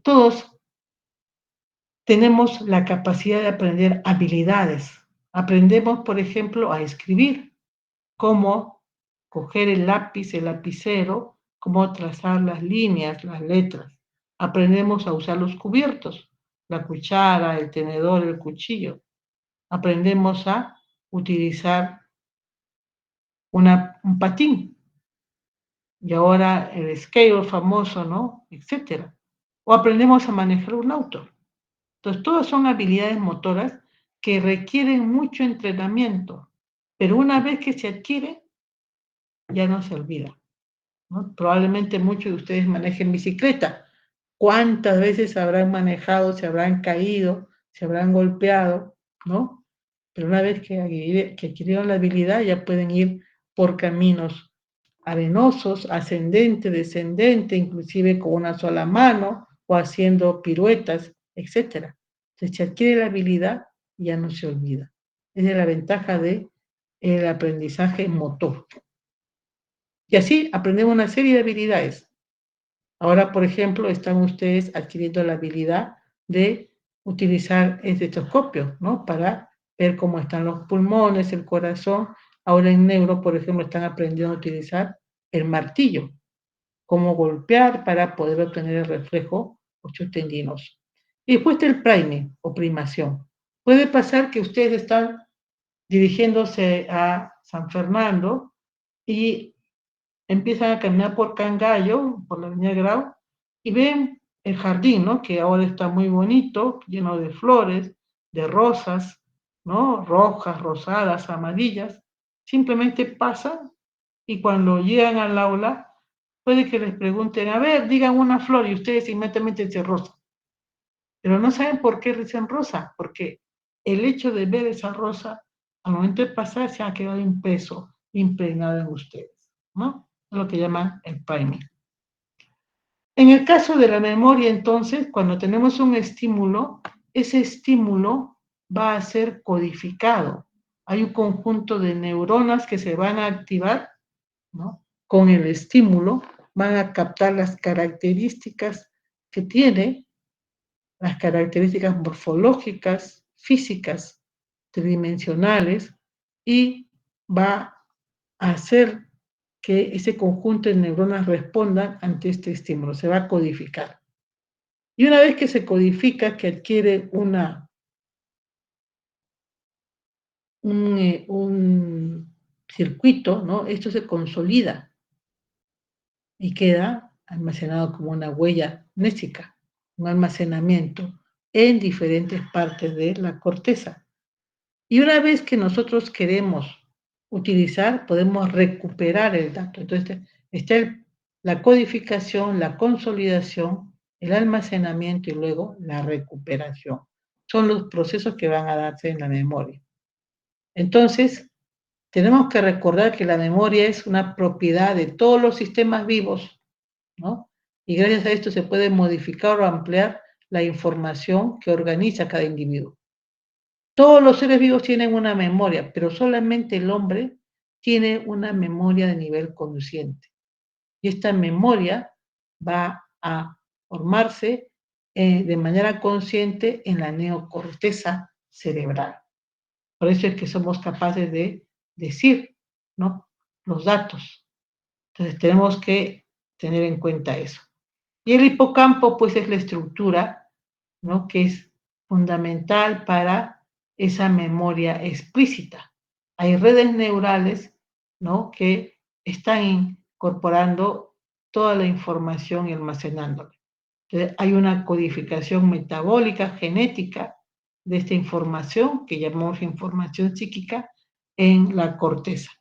todos tenemos la capacidad de aprender habilidades. Aprendemos, por ejemplo, a escribir, cómo coger el lápiz, el lapicero, cómo trazar las líneas, las letras. Aprendemos a usar los cubiertos, la cuchara, el tenedor, el cuchillo. Aprendemos a utilizar un patín, y ahora el skate famoso, ¿no? Etcétera. O aprendemos a manejar un auto. Entonces, todas son habilidades motoras que requieren mucho entrenamiento, pero una vez que se adquiere, ya no se olvida, ¿no? Probablemente muchos de ustedes manejen bicicleta. ¿Cuántas veces habrán manejado, se habrán caído, se habrán golpeado, ¿no? Pero una vez que adquirieron la habilidad, ya pueden ir por caminos arenosos, ascendente, descendente, inclusive con una sola mano o haciendo piruetas, etc. Entonces, se adquiere la habilidad y ya no se olvida. Esa es la ventaja del aprendizaje motor. Y así aprendemos una serie de habilidades. Ahora, por ejemplo, están ustedes adquiriendo la habilidad de utilizar el estetoscopio, ¿no? Para ver cómo están los pulmones, el corazón. Ahora en neuro, por ejemplo, están aprendiendo a utilizar el martillo, cómo golpear para poder obtener el reflejo osteotendinoso. Y después está el priming o primación. Puede pasar que ustedes están dirigiéndose a San Fernando y empiezan a caminar por Cangallo, por la avenida Grau, y ven el jardín, ¿no? Que ahora está muy bonito, lleno de flores, de rosas, ¿no? Rojas, rosadas, amarillas. Simplemente pasan y cuando llegan al aula, puede que les pregunten, a ver, digan una flor, y ustedes inmediatamente dicen rosa. Pero no saben por qué dicen rosa, porque el hecho de ver esa rosa, al momento de pasar, se ha quedado impreso, impregnado en ustedes, ¿no? Es lo que llaman el priming. En el caso de la memoria, entonces, cuando tenemos un estímulo, ese estímulo va a ser codificado. Hay un conjunto de neuronas que se van a activar, ¿no? Con el estímulo, van a captar las características que tiene, las características morfológicas, físicas, tridimensionales, y va a hacer que ese conjunto de neuronas respondan ante este estímulo, se va a codificar. Y una vez que se codifica, que adquiere un circuito, ¿no? Esto se consolida y queda almacenado como una huella mnésica, un almacenamiento en diferentes partes de la corteza. Y una vez que nosotros queremos utilizar, podemos recuperar el dato. Entonces, está la codificación, la consolidación, el almacenamiento y luego la recuperación. Son los procesos que van a darse en la memoria. Entonces, tenemos que recordar que la memoria es una propiedad de todos los sistemas vivos, ¿no? Y gracias a esto se puede modificar o ampliar la información que organiza cada individuo. Todos los seres vivos tienen una memoria, pero solamente el hombre tiene una memoria de nivel consciente. Y esta memoria va a formarse de manera consciente en la neocorteza cerebral. Por eso es que somos capaces de decir, ¿no?, los datos. Entonces tenemos que tener en cuenta eso. Y el hipocampo, pues, es la estructura, ¿no?, que es fundamental para esa memoria explícita. Hay redes neurales, ¿no?, que están incorporando toda la información y almacenándola. Entonces, hay una codificación metabólica, genética, de esta información, que llamamos información psíquica, en la corteza.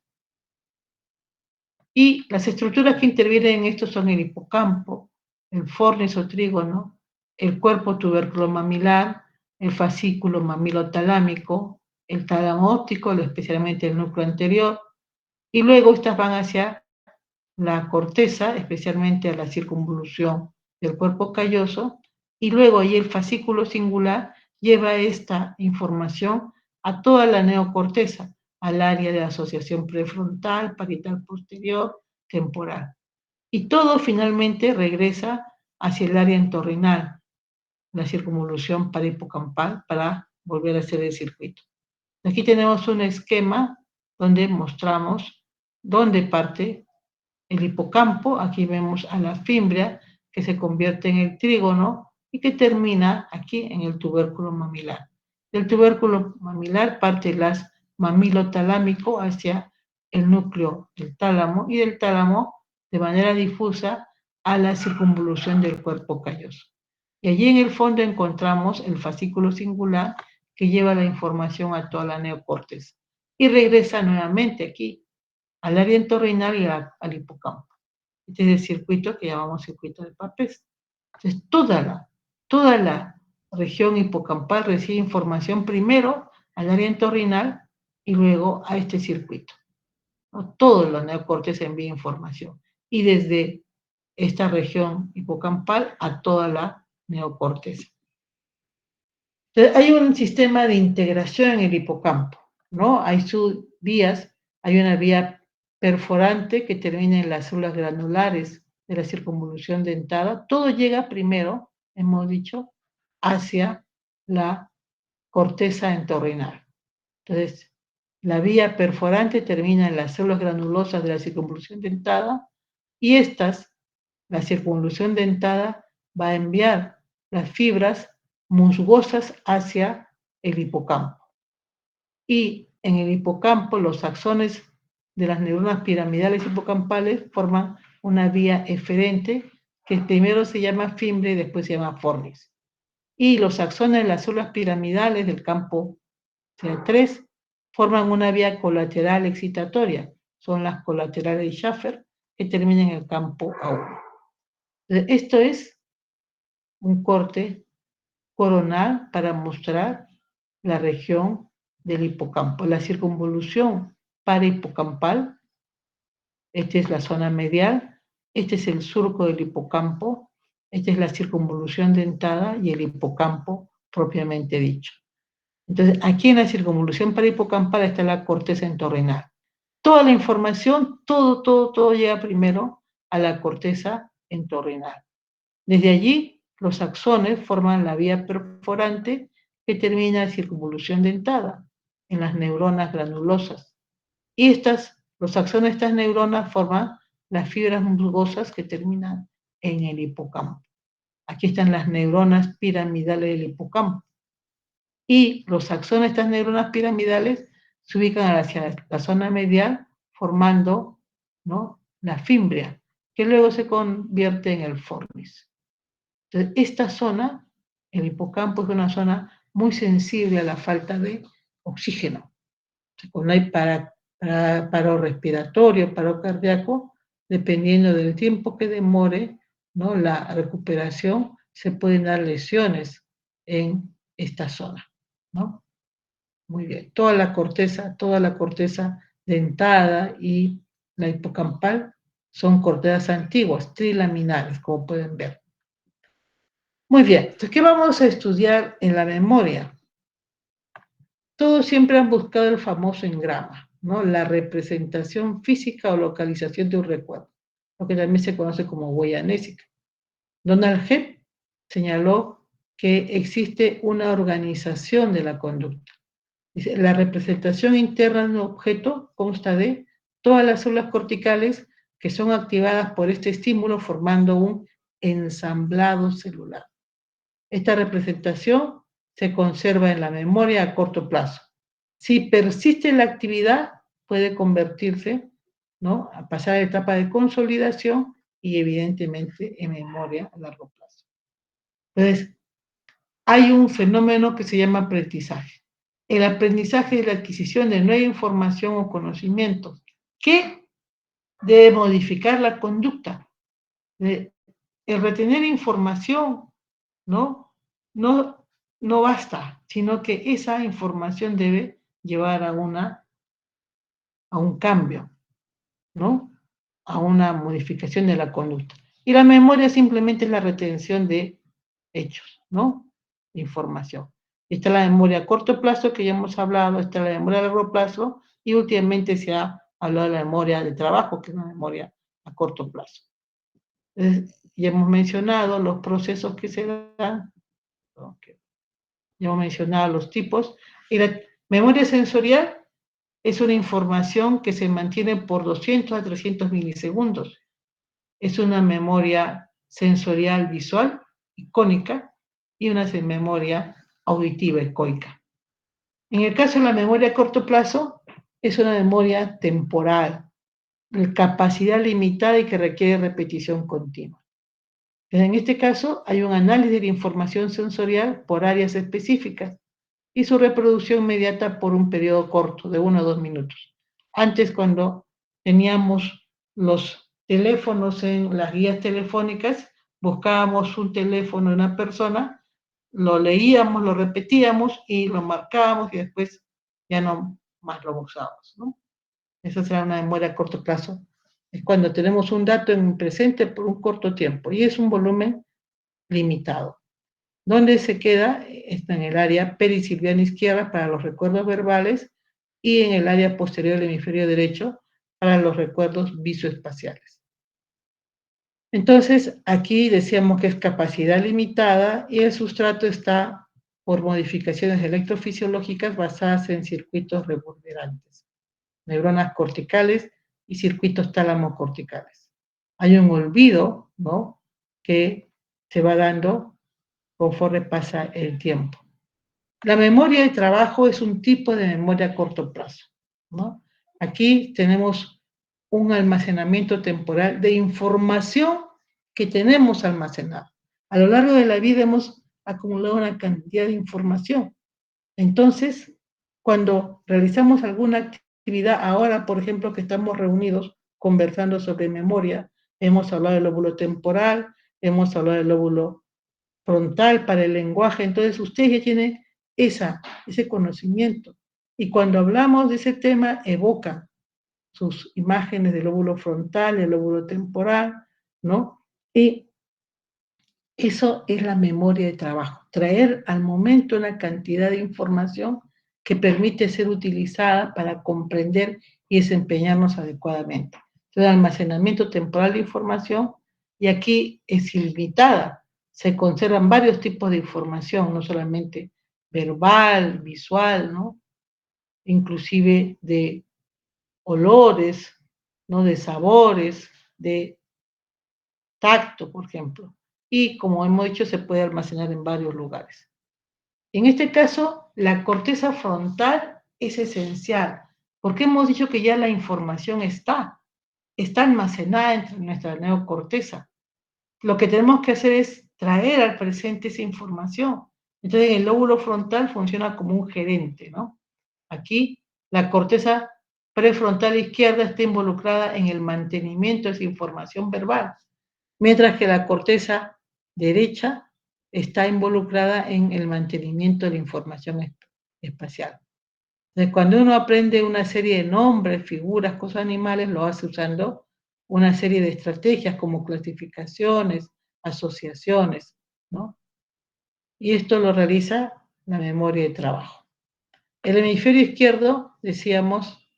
Y las estructuras que intervienen en esto son el hipocampo, el fornis o trígono, el cuerpo tuberculomamilar, el fascículo mamilotalámico, el tálamo óptico, especialmente el núcleo anterior, y luego estas van hacia la corteza, especialmente a la circunvolución del cuerpo calloso, y luego ahí el fascículo singular lleva esta información a toda la neocorteza, al área de asociación prefrontal, parietal posterior, temporal. Y todo finalmente regresa hacia el área entorrinal, la circunvolución parahipocampal, para volver a hacer el circuito. Aquí tenemos un esquema donde mostramos dónde parte el hipocampo. Aquí vemos a la fimbria que se convierte en el trígono y que termina aquí en el tubérculo mamilar. Del tubérculo mamilar parte el haz mamilotalámico hacia el núcleo del tálamo y del tálamo de manera difusa a la circunvolución del cuerpo calloso. Y allí en el fondo encontramos el fascículo singular que lleva la información a toda la neocorteza y regresa nuevamente aquí al área entorrinal y al hipocampo. Este es el circuito que llamamos circuito de Papez. Entonces, toda la región hipocampal recibe información primero al área entorrinal y luego a este circuito, ¿no? Todo la neocorteza envía información. Y desde esta región hipocampal a toda la neocorteza. Entonces, hay un sistema de integración en el hipocampo, ¿no? Hay sus vías, hay una vía perforante que termina en las células granulares de la circunvolución dentada. Todo llega primero, hemos dicho, hacia la corteza entorrinal. Entonces, la vía perforante termina en las células granulosas de la circunvolución dentada y estas, la circunvolución dentada, va a enviar las fibras musgosas hacia el hipocampo. Y en el hipocampo, los axones de las neuronas piramidales hipocampales forman una vía eferente que primero se llama fimbria y después se llama fornix. Y los axones de las células piramidales del campo C3 forman una vía colateral excitatoria. Son las colaterales de Schaffer que terminan en el campo A1. Esto es un corte coronal para mostrar la región del hipocampo. La circunvolución parahipocampal, esta es la zona medial, este es el surco del hipocampo, esta es la circunvolución dentada y el hipocampo propiamente dicho. Entonces, aquí en la circunvolución parahipocampal está la corteza entorrinal. Toda la información, todo llega primero a la corteza entorrinal. Desde allí, los axones forman la vía perforante que termina en circunvolución dentada, en las neuronas granulosas. Y los axones de estas neuronas forman las fibras musgosas que terminan en el hipocampo. Aquí están las neuronas piramidales del hipocampo. Y los axones de estas neuronas piramidales se ubican hacia la zona medial formando, ¿no?, la fimbria, que luego se convierte en el fornis. Entonces, esta zona, el hipocampo, es una zona muy sensible a la falta de oxígeno. Cuando hay paro respiratorio, paro cardíaco, dependiendo del tiempo que demore, ¿no?, la recuperación, se pueden dar lesiones en esta zona, ¿no? Muy bien. Toda la corteza dentada y la hipocampal son cortezas antiguas, trilaminares, como pueden ver. Muy bien. Entonces, ¿qué vamos a estudiar en la memoria? todos siempre han buscado el famoso engrama, ¿no? La representación física o localización de un recuerdo, lo que también se conoce como huella anésica. Donald Hebb señaló que existe una organización de la conducta. Dice, la representación interna de un objeto consta de todas las células corticales que son activadas por este estímulo formando un ensamblado celular. Esta representación se conserva en la memoria a corto plazo. Si persiste la actividad, puede convertirse, ¿no?, a pasar a la etapa de consolidación y evidentemente en memoria a largo plazo. Entonces, hay un fenómeno que se llama aprendizaje. El aprendizaje es la adquisición de nueva información o conocimientos que debe modificar la conducta. El retener información, ¿no? No basta, sino que esa información debe llevar a un cambio, ¿no? A una modificación de la conducta. Y la memoria simplemente es la retención de hechos, ¿no? Información. Está la memoria a corto plazo, que ya hemos hablado, está la memoria a largo plazo, y últimamente se ha hablado de la memoria de trabajo, que es la memoria a corto plazo. Ya hemos mencionado los procesos que se dan, okay. Ya hemos mencionado los tipos, y la memoria sensorial es una información que se mantiene por 200 a 300 milisegundos. Es una memoria sensorial visual, icónica, y una memoria auditiva, ecoica. En el caso de la memoria a corto plazo, es una memoria temporal, de capacidad limitada y que requiere repetición continua. En este caso, hay un análisis de la información sensorial por áreas específicas y su reproducción inmediata por un periodo corto, de 1 a 2 minutos. Antes, cuando teníamos los teléfonos en las guías telefónicas, buscábamos un teléfono de una persona, lo leíamos, lo repetíamos y lo marcábamos y después ya no más lo usábamos, ¿no? Esa será una memoria a corto plazo. Es cuando tenemos un dato en presente por un corto tiempo y es un volumen limitado. ¿Dónde se queda? Está en el área perisilviana izquierda para los recuerdos verbales y en el área posterior del hemisferio derecho para los recuerdos visoespaciales. Entonces, aquí decíamos que es capacidad limitada y el sustrato está por modificaciones electrofisiológicas basadas en circuitos reverberantes, neuronas corticales y circuitos tálamo-corticales. Hay un olvido, ¿no?, que se va dando conforme pasa el tiempo. La memoria de trabajo es un tipo de memoria a corto plazo, ¿no? Aquí tenemos un almacenamiento temporal de información que tenemos almacenada. A lo largo de la vida hemos acumulado una cantidad de información. Entonces, cuando realizamos alguna actividad, ahora, por ejemplo, que estamos reunidos conversando sobre memoria, hemos hablado del lóbulo temporal, hemos hablado del lóbulo frontal para el lenguaje, entonces usted ya tiene ese conocimiento. Y cuando hablamos de ese tema, evoca sus imágenes del lóbulo frontal, del lóbulo temporal, ¿no? Y eso es la memoria de trabajo, traer al momento una cantidad de información que permite ser utilizada para comprender y desempeñarnos adecuadamente. Entonces, almacenamiento temporal de información, y aquí es ilimitada. Se conservan varios tipos de información, no solamente verbal, visual, ¿no? Inclusive de olores, ¿no?, de sabores, de tacto, por ejemplo. Y como hemos dicho, se puede almacenar en varios lugares. En este caso, la corteza frontal es esencial, porque hemos dicho que ya la información está almacenada en nuestra neocorteza. Lo que tenemos que hacer es traer al presente esa información. Entonces, el lóbulo frontal funciona como un gerente, ¿no? Aquí, la corteza prefrontal izquierda está involucrada en el mantenimiento de esa información verbal, mientras que la corteza derecha está involucrada en el mantenimiento de la información espacial. Entonces, cuando uno aprende una serie de nombres, figuras, cosas, animales, lo hace usando una serie de estrategias como clasificaciones, asociaciones, ¿no? Y esto lo realiza la memoria de trabajo. El hemisferio izquierdo, decíamos,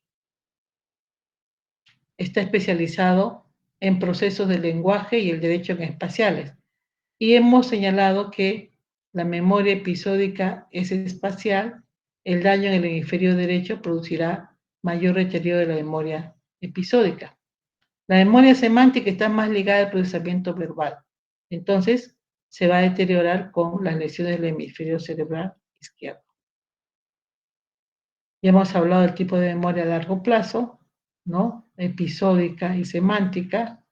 está especializado en procesos de lenguaje y el derecho en espaciales. Y hemos señalado que la memoria episódica es espacial, el daño en el hemisferio derecho producirá mayor deterioro de la memoria episódica. La memoria semántica está más ligada al procesamiento verbal. Entonces, se va a deteriorar con las lesiones del hemisferio cerebral izquierdo. Ya hemos hablado del tipo de memoria a largo plazo, ¿no? Episódica y semántica.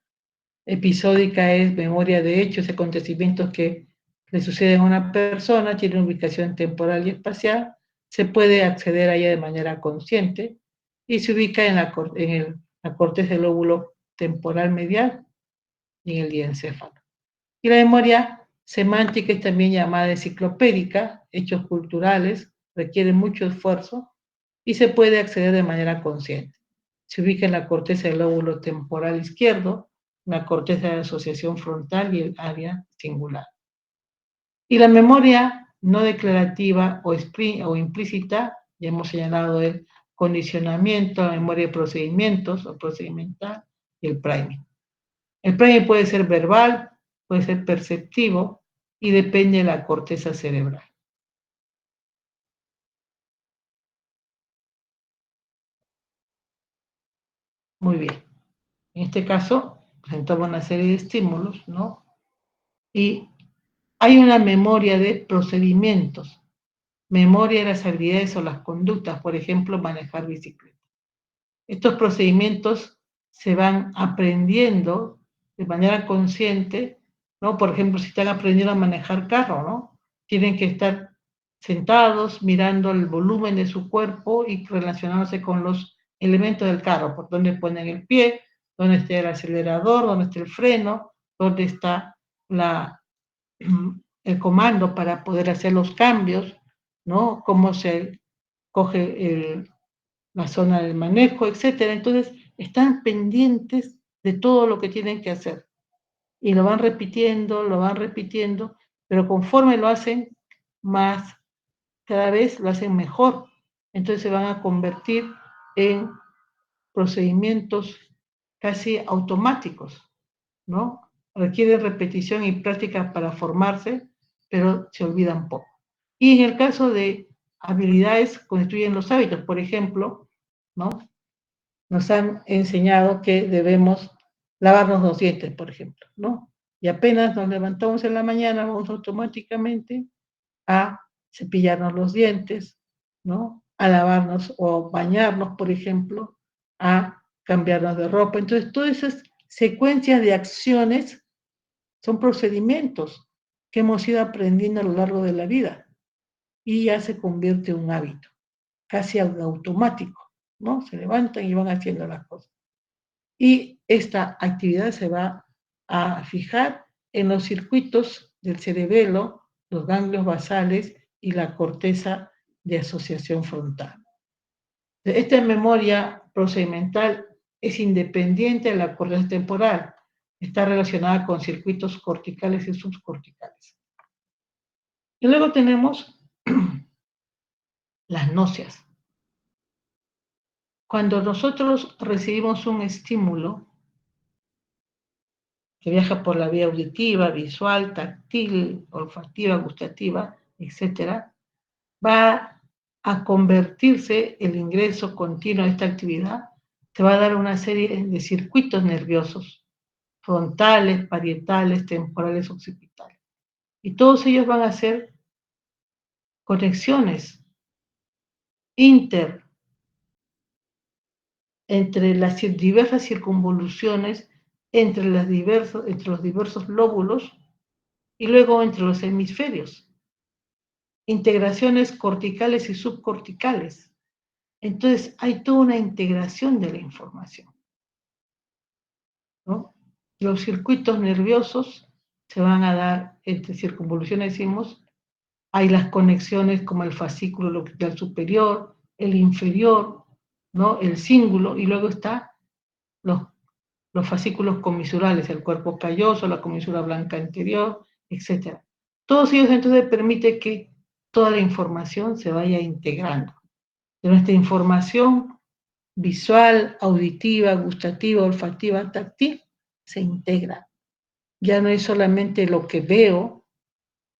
Episódica es memoria de hechos y acontecimientos que le suceden a una persona, tiene una ubicación temporal y espacial, se puede acceder a ella de manera consciente y se ubica en la corteza del lóbulo temporal medial y en el diencéfalo. Y la memoria semántica es también llamada enciclopédica, hechos culturales, requiere mucho esfuerzo y se puede acceder de manera consciente. Se ubica en la corteza del lóbulo temporal izquierdo, la corteza de asociación frontal y el área singular. Y la memoria no declarativa o implícita, ya hemos señalado el condicionamiento, la memoria de procedimientos o procedimental y el priming. El priming puede ser verbal, puede ser perceptivo y depende de la corteza cerebral. Muy bien. En este caso, presentamos una serie de estímulos, ¿no? Y hay una memoria de procedimientos, memoria de las habilidades o las conductas, por ejemplo, manejar bicicleta. Estos procedimientos se van aprendiendo de manera consciente, ¿no? Por ejemplo, si están aprendiendo a manejar carro, ¿no? Tienen que estar sentados, mirando el volumen de su cuerpo y relacionándose con los elementos del carro, por dónde ponen el pie, dónde está el acelerador, dónde está el freno, dónde está el comando para poder hacer los cambios, ¿no? Cómo se coge la zona del manejo, etcétera. Entonces, están pendientes de todo lo que tienen que hacer. Y lo van repitiendo, pero conforme lo hacen más, cada vez lo hacen mejor. Entonces se van a convertir en procedimientos casi automáticos, ¿no? Requieren repetición y práctica para formarse, pero se olvidan poco. Y en el caso de habilidades, constituyen los hábitos, por ejemplo, ¿no? Nos han enseñado que debemos lavarnos los dientes, por ejemplo, ¿no? Y apenas nos levantamos en la mañana, vamos automáticamente a cepillarnos los dientes, ¿no? A lavarnos o bañarnos, por ejemplo, a cambiarnos de ropa. Entonces, todas esas secuencias de acciones son procedimientos que hemos ido aprendiendo a lo largo de la vida y ya se convierte en un hábito, casi automático, ¿no? Se levantan y van haciendo las cosas. Y esta actividad se va a fijar en los circuitos del cerebelo, los ganglios basales y la corteza de asociación frontal. Esta memoria procedimental es independiente de la corteza temporal, está relacionada con circuitos corticales y subcorticales. Y luego tenemos las náuseas. Cuando nosotros recibimos un estímulo que viaja por la vía auditiva, visual, táctil, olfativa, gustativa, etc., va a convertirse el ingreso continuo a esta actividad, te va a dar una serie de circuitos nerviosos, frontales, parietales, temporales, occipitales. Y todos ellos van a ser conexiones entre las diversas circunvoluciones, entre los diversos lóbulos y luego entre los hemisferios. Integraciones corticales y subcorticales. Entonces, hay toda una integración de la información, ¿no? Los circuitos nerviosos se van a dar entre circunvoluciones, decimos, hay las conexiones como el fascículo locular superior, el inferior, ¿no? El cíngulo, y luego está los fascículos comisurales, el cuerpo calloso, la comisura blanca anterior, etc. Todos ellos entonces permiten que toda la información se vaya integrando. de nuestra información visual, auditiva, gustativa, olfativa, táctil, se integra. Ya no es solamente lo que veo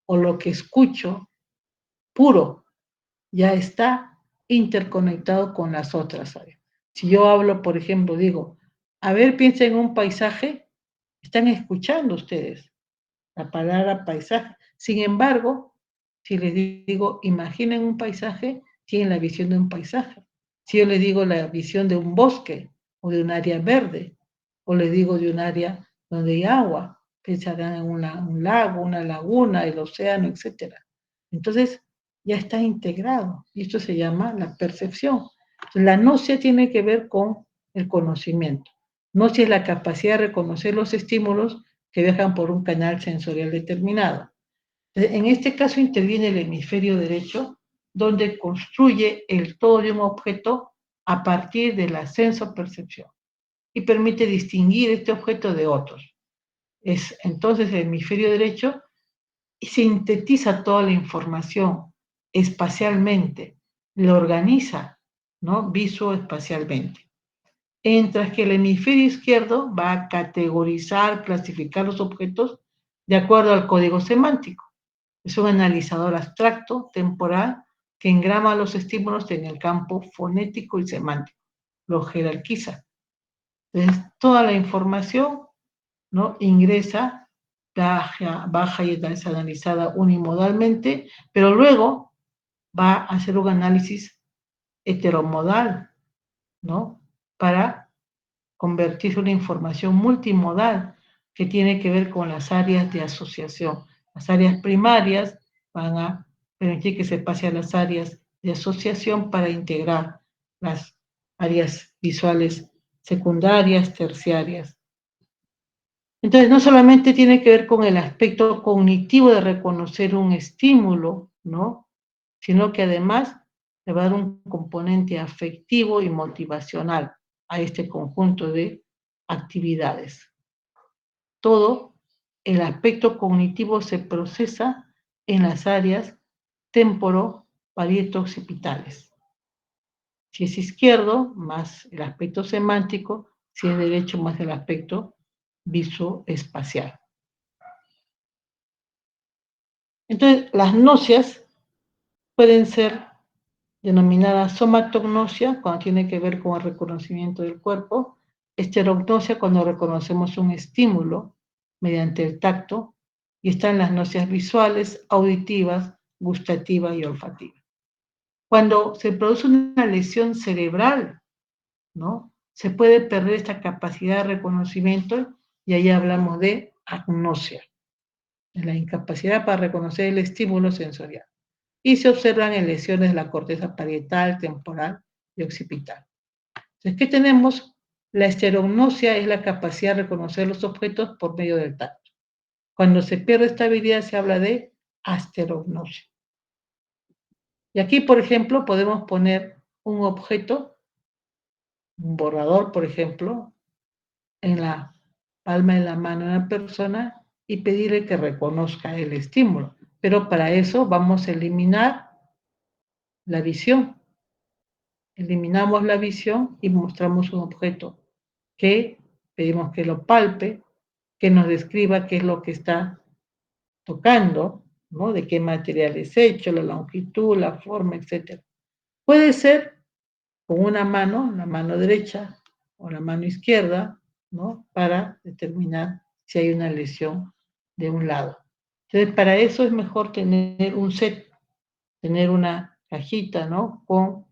o lo que escucho, puro, ya está interconectado con las otras áreas. Si yo hablo, por ejemplo, digo, a ver, piensen en un paisaje, están escuchando ustedes la palabra paisaje. Sin embargo, si les digo, imaginen un paisaje, tienen la visión de un paisaje. Si yo les digo la visión de un bosque o de un área verde, o les digo de un área donde hay agua, pensarán en un lago, una laguna, el océano, etc. Entonces, ya está integrado y esto se llama la percepción. La gnosia tiene que ver con el conocimiento. Gnosia es la capacidad de reconocer los estímulos que viajan por un canal sensorial determinado. En este caso interviene el hemisferio derecho, donde construye el todo de un objeto a partir de la sensopercepción y permite distinguir este objeto de otros. Es entonces el hemisferio derecho sintetiza toda la información espacialmente, lo organiza, ¿no? Visoespacialmente. Mientras que el hemisferio izquierdo va a categorizar, clasificar los objetos de acuerdo al código semántico. Es un analizador abstracto, temporal, que engrama los estímulos en el campo fonético y semántico, lo jerarquiza. Entonces, toda la información, ¿no?, ingresa, baja y es analizada unimodalmente, pero luego va a hacer un análisis heteromodal, ¿no?, para convertir una información multimodal que tiene que ver con las áreas de asociación. Las áreas primarias van a permitir que se pase a las áreas de asociación para integrar las áreas visuales secundarias, terciarias. Entonces, no solamente tiene que ver con el aspecto cognitivo de reconocer un estímulo, ¿no?, sino que además le va a dar un componente afectivo y motivacional a este conjunto de actividades. Todo el aspecto cognitivo se procesa en las áreas temporo-parieto-occipitales. Si es izquierdo, más el aspecto semántico; si es derecho, más el aspecto visoespacial. Entonces, las gnosias pueden ser denominada somatognosia, cuando tiene que ver con el reconocimiento del cuerpo; esterognosia, cuando reconocemos un estímulo mediante el tacto; y están las gnosias visuales, auditivas, gustativas y olfativas. Cuando se produce una lesión cerebral, ¿no?, se puede perder esta capacidad de reconocimiento y ahí hablamos de agnosia, de la incapacidad para reconocer el estímulo sensorial. Y se observan en lesiones de la corteza parietal, temporal y occipital. Entonces, ¿qué tenemos? La esterognosia es la capacidad de reconocer los objetos por medio del tacto. Cuando se pierde esta habilidad se habla de asterognosia. Y aquí, por ejemplo, podemos poner un objeto, un borrador, por ejemplo, en la palma de la mano de una persona y pedirle que reconozca el estímulo. Pero para eso vamos a eliminar la visión. Eliminamos la visión y mostramos un objeto que pedimos que lo palpe, que nos describa qué es lo que está tocando, ¿no?, de qué material es hecho, la longitud, la forma, etc. Puede ser con una mano, la mano derecha o la mano izquierda, ¿no?, para determinar si hay una lesión de un lado. Entonces, para eso es mejor tener un set, tener una cajita, ¿no?, con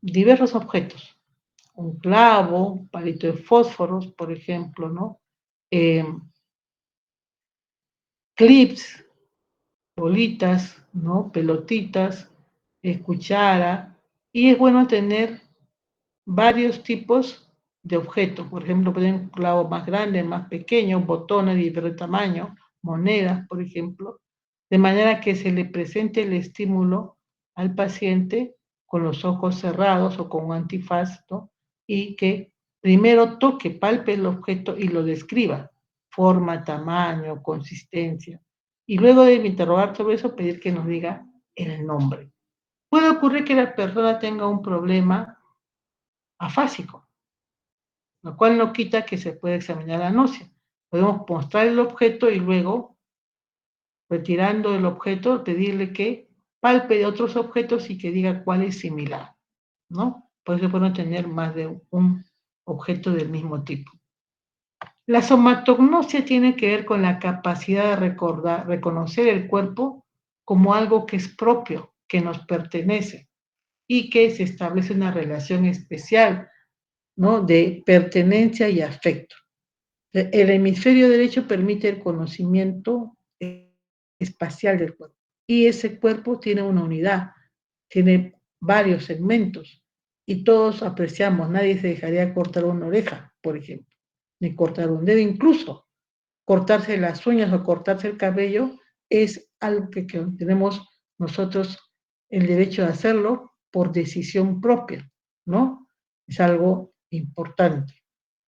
diversos objetos. Un clavo, un palito de fósforos, por ejemplo, ¿no? Clips, bolitas, ¿no?, pelotitas, cuchara. Y es bueno tener varios tipos de objetos. Por ejemplo, poner un clavo más grande, más pequeño, botones de diferente tamaño, monedas, por ejemplo, de manera que se le presente el estímulo al paciente con los ojos cerrados o con un antifaz, ¿no?, y que primero toque, palpe el objeto y lo describa: forma, tamaño, consistencia. Y luego de interrogar sobre eso, pedir que nos diga el nombre. Puede ocurrir que la persona tenga un problema afásico, lo cual no quita que se pueda examinar la náusea. Podemos mostrar el objeto y luego, retirando el objeto, pedirle que palpe otros objetos y que diga cuál es similar, ¿no? Por eso pueden tener más de un objeto del mismo tipo. La somatognosia tiene que ver con la capacidad de reconocer el cuerpo como algo que es propio, que nos pertenece y que se establece una relación especial, ¿no? De pertenencia y afecto. El hemisferio derecho permite el conocimiento espacial del cuerpo y ese cuerpo tiene una unidad, tiene varios segmentos y todos apreciamos, nadie se dejaría cortar una oreja, por ejemplo, ni cortar un dedo, incluso cortarse las uñas o cortarse el cabello es algo que tenemos nosotros el derecho de hacerlo por decisión propia, ¿no? Es algo importante.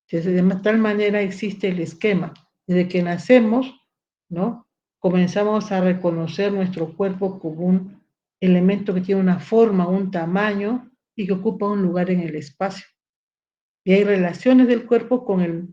Entonces, de tal manera existe el esquema. Desde que nacemos, ¿no? Comenzamos a reconocer nuestro cuerpo como un elemento que tiene una forma, un tamaño y que ocupa un lugar en el espacio. Y hay relaciones del cuerpo con el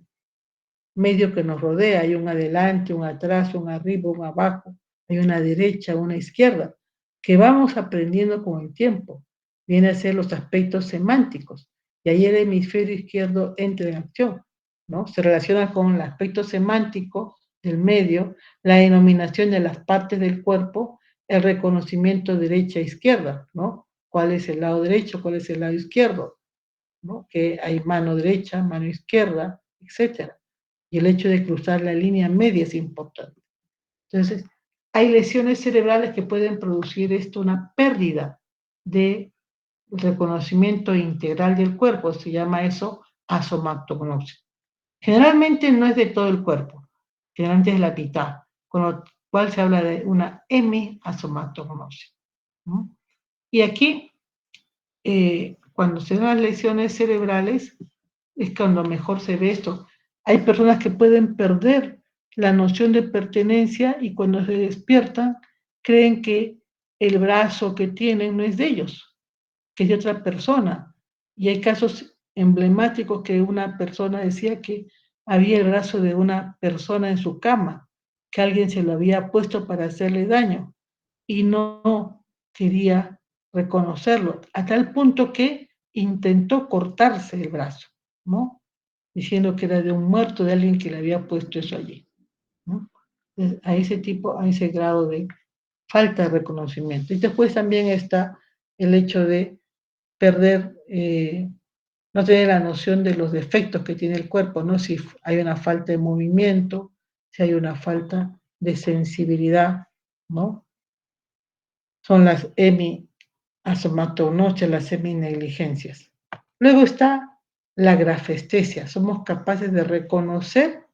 medio que nos rodea. Hay un adelante, un atrás, un arriba, un abajo. Hay una derecha, una izquierda, que vamos aprendiendo con el tiempo. Viene a ser los aspectos semánticos. Y ahí el hemisferio izquierdo entra en acción, ¿no? Se relaciona con el aspecto semántico del medio, la denominación de las partes del cuerpo, el reconocimiento derecha-izquierda, ¿no? ¿Cuál es el lado derecho? ¿Cuál es el lado izquierdo? ¿No? Que hay mano derecha, mano izquierda, etcétera. Y el hecho de cruzar la línea media es importante. Entonces, hay lesiones cerebrales que pueden producir esto, una pérdida de reconocimiento integral del cuerpo, se llama eso asomatognosia. Generalmente no es de todo el cuerpo, generalmente es la mitad, con lo cual se habla de una hemiasomatognosia, ¿no? Y aquí, cuando se dan las lesiones cerebrales, es cuando mejor se ve esto. Hay personas que pueden perder la noción de pertenencia y cuando se despiertan creen que el brazo que tienen no es de ellos, que es de otra persona. Y hay casos emblemáticos que una persona decía que había el brazo de una persona en su cama, que alguien se lo había puesto para hacerle daño y no quería reconocerlo, a tal punto que intentó cortarse el brazo, ¿no? Diciendo que era de un muerto, de alguien que le había puesto eso allí, ¿no? A ese tipo, a ese grado de falta de reconocimiento. Y después también está el hecho de perder, no tener la noción de los defectos que tiene el cuerpo, ¿no? Si hay una falta de movimiento, si hay una falta de sensibilidad, ¿no? Son las hemiasomatognostias, las seminegligencias. Luego está la grafestesia. Somos capaces de reconocer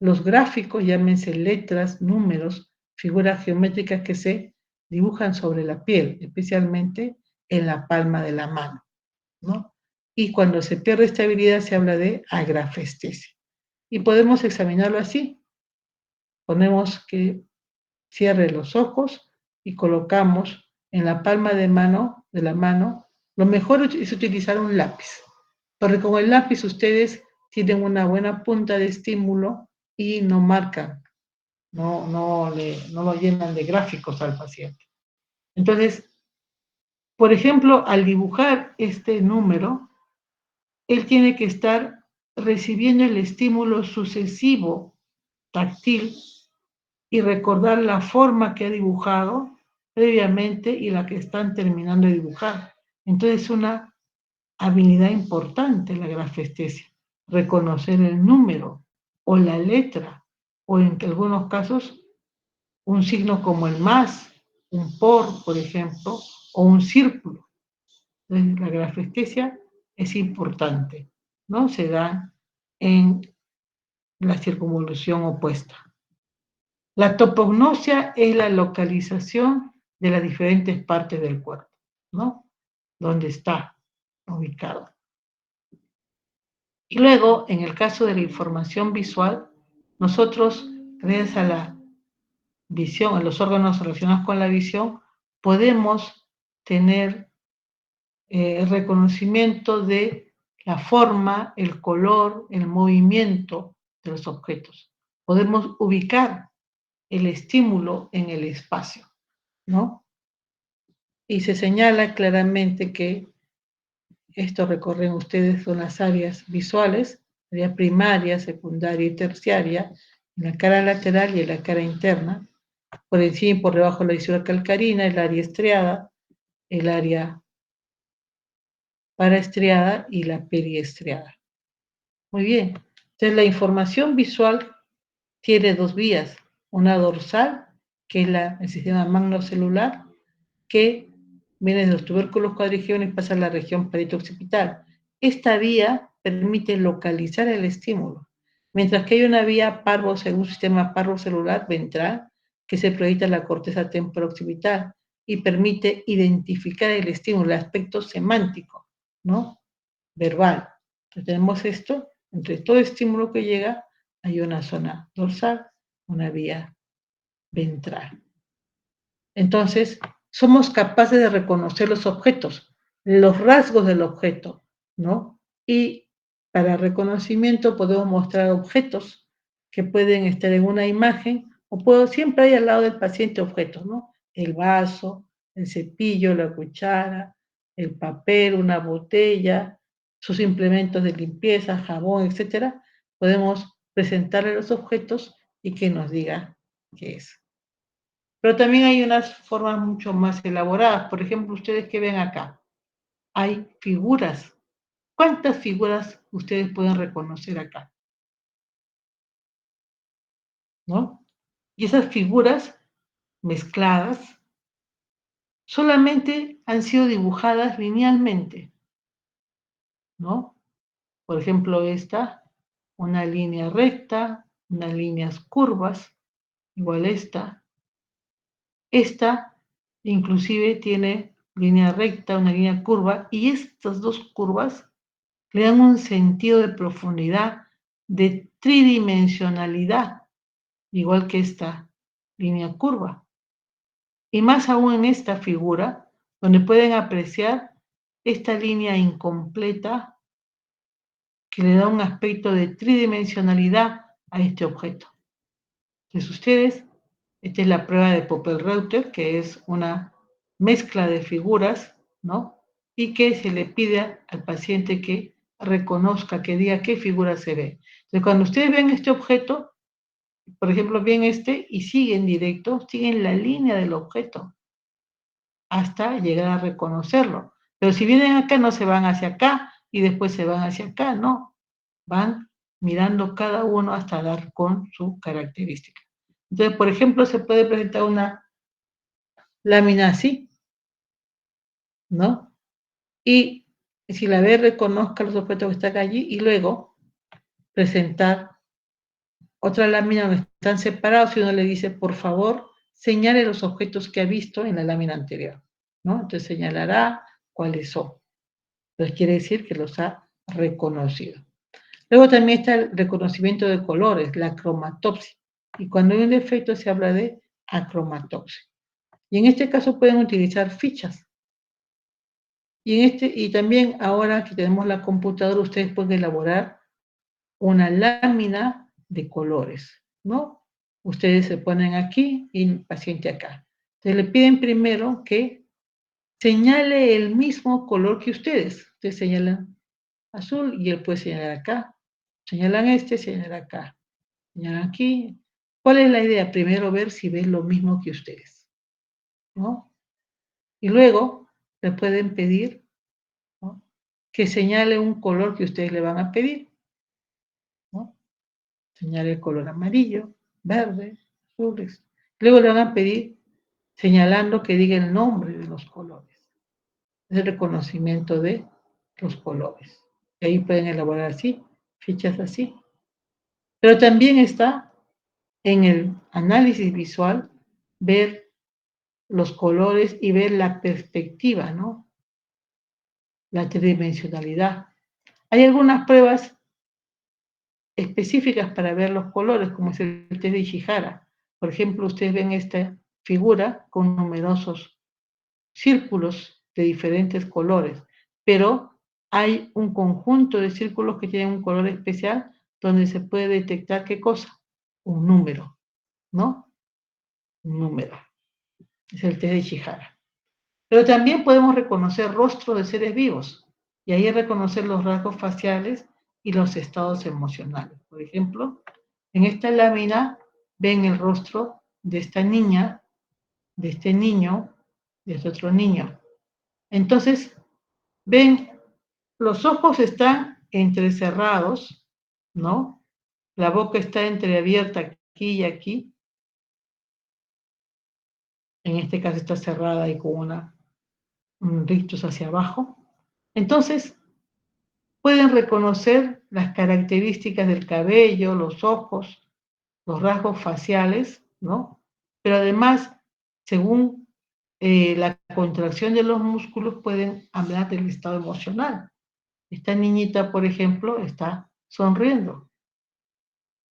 los gráficos, llámense letras, números, figuras geométricas que se dibujan sobre la piel, especialmente en la palma de la mano, ¿no? Y cuando se pierde esta habilidad se habla de agrafestesia. Y podemos examinarlo así. Ponemos que cierre los ojos y colocamos en la palma de la mano, lo mejor es utilizar un lápiz, porque con el lápiz ustedes tienen una buena punta de estímulo y no marcan, no lo llenan de gráficos al paciente. Entonces, por ejemplo, al dibujar este número, él tiene que estar recibiendo el estímulo sucesivo táctil y recordar la forma que ha dibujado previamente y la que están terminando de dibujar. Entonces es una habilidad importante la grafestesia, reconocer el número o la letra o en algunos casos un signo como el más, un por ejemplo, o un círculo. Entonces la grafestesia es importante, ¿no? Se da en la circunvolución opuesta. La topognosia es la localización de las diferentes partes del cuerpo, ¿no? Donde está ubicado. Y luego, en el caso de la información visual, nosotros, gracias a la visión, a los órganos relacionados con la visión, podemos tener el reconocimiento de la forma, el color, el movimiento de los objetos. Podemos ubicar el estímulo en el espacio, ¿no? Y se señala claramente que esto recorren ustedes son las áreas visuales, área primaria, secundaria y terciaria, en la cara lateral y en la cara interna, por encima y por debajo de la lisura calcarina, el área estriada, el área paraestriada y la periestriada. Muy bien. Entonces, la información visual tiene dos vías. Una dorsal, que es el sistema magnocelular, que viene de los tubérculos cuadrigeones y pasa a la región parieto-occipital. Esta vía permite localizar el estímulo, mientras que hay una vía un sistema parvocelular ventral que se proyecta en la corteza temporo-occipital y permite identificar el estímulo, el aspecto semántico, ¿no? Verbal. Entonces tenemos esto, entre todo estímulo que llega, hay una zona dorsal, una vía ventral. Entonces, somos capaces de reconocer los objetos, los rasgos del objeto, ¿no? Y para reconocimiento podemos mostrar objetos que pueden estar en una imagen o siempre hay al lado del paciente objetos, ¿no? El vaso, el cepillo, la cuchara, el papel, una botella, sus implementos de limpieza, jabón, etcétera. Podemos presentarle los objetos y que nos diga qué es. Pero también hay unas formas mucho más elaboradas. Por ejemplo, ustedes que ven acá, hay figuras. ¿Cuántas figuras ustedes pueden reconocer acá? ¿No? Y esas figuras mezcladas solamente han sido dibujadas linealmente, ¿no? Por ejemplo, esta, una línea recta, unas líneas curvas, igual esta. Esta, inclusive, tiene línea recta, una línea curva, y estas dos curvas le dan un sentido de profundidad, de tridimensionalidad, igual que esta línea curva. Y más aún en esta figura, donde pueden apreciar esta línea incompleta que le da un aspecto de tridimensionalidad a este objeto. Entonces ustedes, esta es la prueba de Popper-Reuter, que es una mezcla de figuras, ¿no? Y que se le pide al paciente que reconozca, que diga qué figura se ve. Entonces, cuando ustedes ven este objeto, por ejemplo, ven este y siguen directo, siguen la línea del objeto hasta llegar a reconocerlo. Pero si vienen acá, no se van hacia acá y después se van hacia acá, no. Van mirando cada uno hasta dar con su característica. Entonces, por ejemplo, se puede presentar una lámina así, ¿no? Y si la ve, reconozca los objetos que están allí y luego presentar otra lámina donde están separados y uno le dice, por favor, señale los objetos que ha visto en la lámina anterior, ¿no? Entonces señalará cuáles son. Entonces quiere decir que los ha reconocido. Luego también está el reconocimiento de colores, la cromatopsia. Y cuando hay un defecto se habla de acromatopsia. Y en este caso pueden utilizar fichas. Y también ahora que tenemos la computadora, ustedes pueden elaborar una lámina de colores, ¿no? Ustedes se ponen aquí y el paciente acá. Entonces le piden primero que señale el mismo color que ustedes. Ustedes señalan azul y él puede señalar acá. Señalan señalan acá. Señalan aquí. ¿Cuál es la idea? Primero ver si ven lo mismo que ustedes, ¿no? Y luego le pueden pedir, ¿no?, que señale un color que ustedes le van a pedir, ¿no? Señale el color amarillo, verde, azules. Luego le van a pedir señalando que diga el nombre de los colores. Es el reconocimiento de los colores. Y ahí pueden elaborar así, fichas así. Pero también está en el análisis visual ver los colores y ver la perspectiva, ¿no? La tridimensionalidad. Hay algunas pruebas específicas para ver los colores, como es el test de Ishihara. Por ejemplo, ustedes ven esta figura con numerosos círculos de diferentes colores, pero hay un conjunto de círculos que tienen un color especial donde se puede detectar ¿qué cosa? Un número, ¿no? Un número. Es el test de Ishihara. Pero también podemos reconocer rostros de seres vivos y ahí reconocer los rasgos faciales y los estados emocionales. Por ejemplo, en esta lámina ven el rostro de esta niña, de este niño, de este otro niño. Entonces, ven, los ojos están entrecerrados, ¿no? La boca está entreabierta aquí y aquí. En este caso está cerrada y con un rictus hacia abajo. Entonces, pueden reconocer las características del cabello, los ojos, los rasgos faciales, ¿no? Pero además, según la contracción de los músculos, pueden hablar del estado emocional. Esta niñita, por ejemplo, está sonriendo.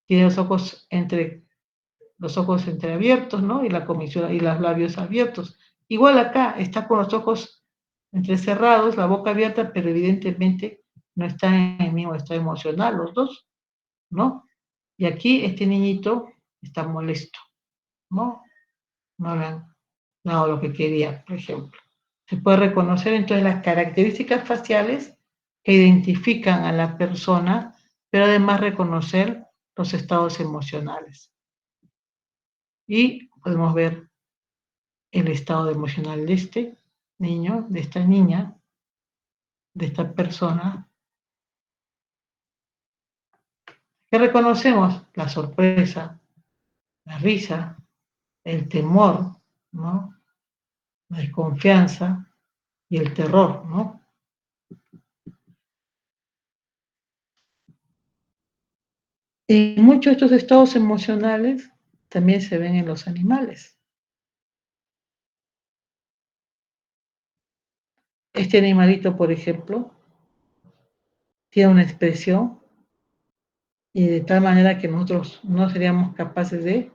Tiene los ojos entreabiertos, ¿no? Y la comisura y los labios abiertos. Igual acá, está con los ojos entrecerrados, la boca abierta, pero evidentemente no están en el mismo estado emocional los dos, ¿no? Y aquí este niñito está molesto, ¿no? No le han dado lo que quería, por ejemplo. Se puede reconocer entonces las características faciales que identifican a la persona, pero además reconocer los estados emocionales. Y podemos ver el estado emocional de este niño, de esta niña, de esta persona. ¿Qué reconocemos? La sorpresa, la risa, el temor, ¿no? La desconfianza y el terror, ¿no? Y muchos de estos estados emocionales también se ven en los animales. Este animalito, por ejemplo, tiene una expresión y de tal manera que nosotros no seríamos capaces de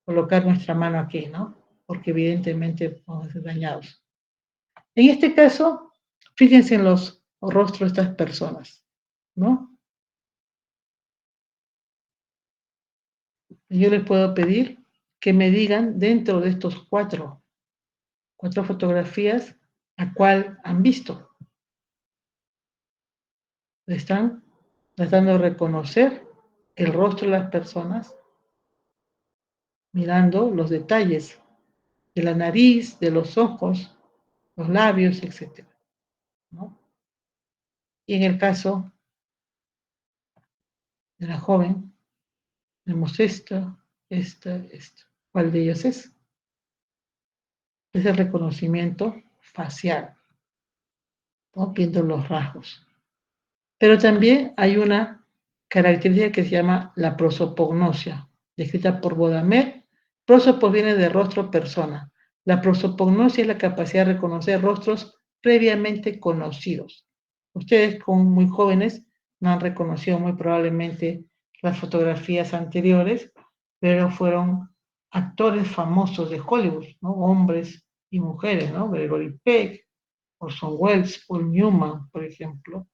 colocar nuestra mano aquí, ¿no? Porque evidentemente vamos a ser dañados. En este caso, fíjense en los rostros de estas personas, ¿no? Yo les puedo pedir que me digan dentro de estos cuatro fotografías a cuál han visto. Están tratando de reconocer el rostro de las personas, mirando los detalles de la nariz, de los ojos, los labios, etc., ¿no? Y en el caso de la joven, vemos esto. ¿Cuál de ellos es? Es el reconocimiento facial, ¿no? Viendo los rasgos. Pero también hay una característica que se llama la prosopagnosia, descrita por Bodamer. Prosopos viene de rostro persona. La prosopagnosia es la capacidad de reconocer rostros previamente conocidos. Ustedes, como muy jóvenes, no han reconocido muy probablemente las fotografías anteriores, pero fueron actores famosos de Hollywood, ¿no? Hombres y mujeres, ¿no? Gregory Peck, Orson Welles, Paul Newman, por ejemplo.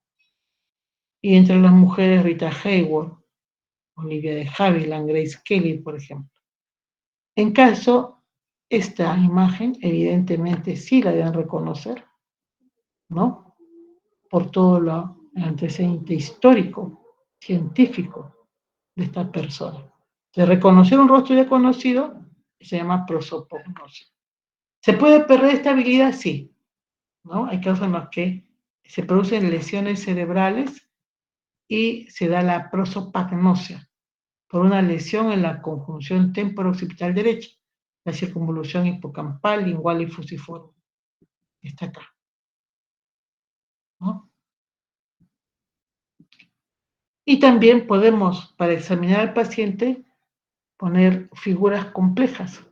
Y entre las mujeres, Rita Hayworth, Olivia de Havilland, Grace Kelly, por ejemplo. En caso, esta imagen, evidentemente sí la deben reconocer, ¿no? Por todo el antecedente histórico, científico de esta persona. De reconocer un rostro ya conocido, se llama prosopagnosia. ¿Se puede perder esta habilidad? Sí, ¿no? Hay casos en los que se producen lesiones cerebrales y se da la prosopagnosia por una lesión en la conjunción temporo-occipital derecha, la circunvolución hipocampal, lingual y fusiforme. Está acá, ¿no? Y también podemos, para examinar al paciente, poner figuras complejas,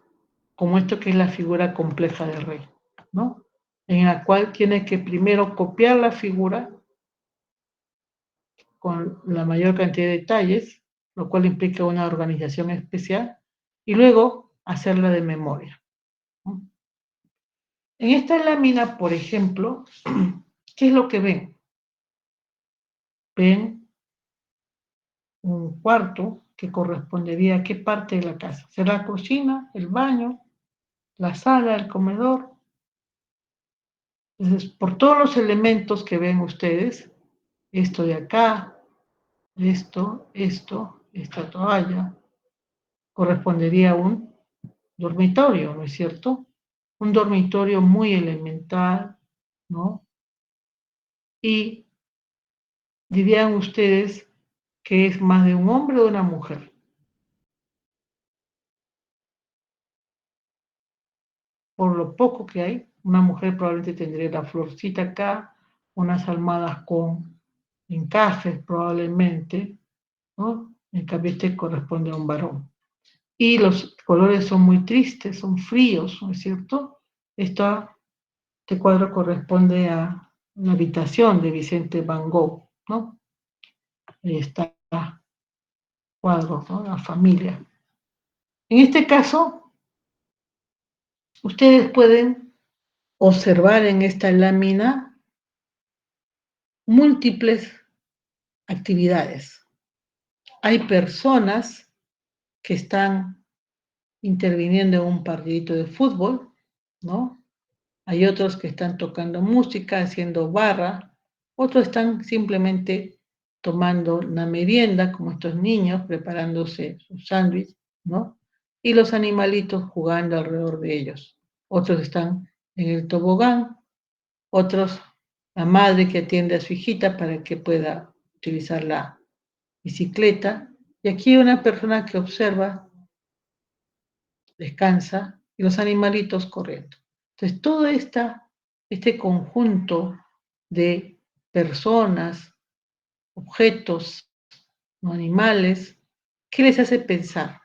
como esto que es la figura compleja del rey, ¿no? En la cual tiene que primero copiar la figura con la mayor cantidad de detalles, lo cual implica una organización especial, y luego hacerla de memoria, ¿no? En esta lámina, por ejemplo, ¿qué es lo que ven? Ven un cuarto que correspondería a qué parte de la casa. ¿Será la cocina, el baño, la sala, el comedor? Entonces, por todos los elementos que ven ustedes, esto de acá, esta toalla, correspondería a un dormitorio, ¿no es cierto? Un dormitorio muy elemental, ¿no? Y dirían ustedes que es más de un hombre o de una mujer. Por lo poco que hay, una mujer probablemente tendría la florcita acá, unas almohadas con encajes probablemente, ¿no? En cambio este corresponde a un varón. Y los colores son muy tristes, son fríos, ¿no es cierto? Este cuadro corresponde a una habitación de Vicente Van Gogh, ¿no? Ahí está el cuadro, ¿no? La familia. En este caso, ustedes pueden observar en esta lámina múltiples actividades. Hay personas que están interviniendo en un partidito de fútbol, ¿no? Hay otros que están tocando música, haciendo barra, otros están simplemente tomando una merienda, como estos niños, preparándose su sándwich, ¿no? Y los animalitos jugando alrededor de ellos. Otros están en el tobogán, otros la madre que atiende a su hijita para que pueda utilizar la bicicleta. Y aquí hay una persona que observa, descansa, y los animalitos corriendo. Entonces, todo este conjunto de personas, objetos, ¿no? Animales, ¿qué les hace pensar?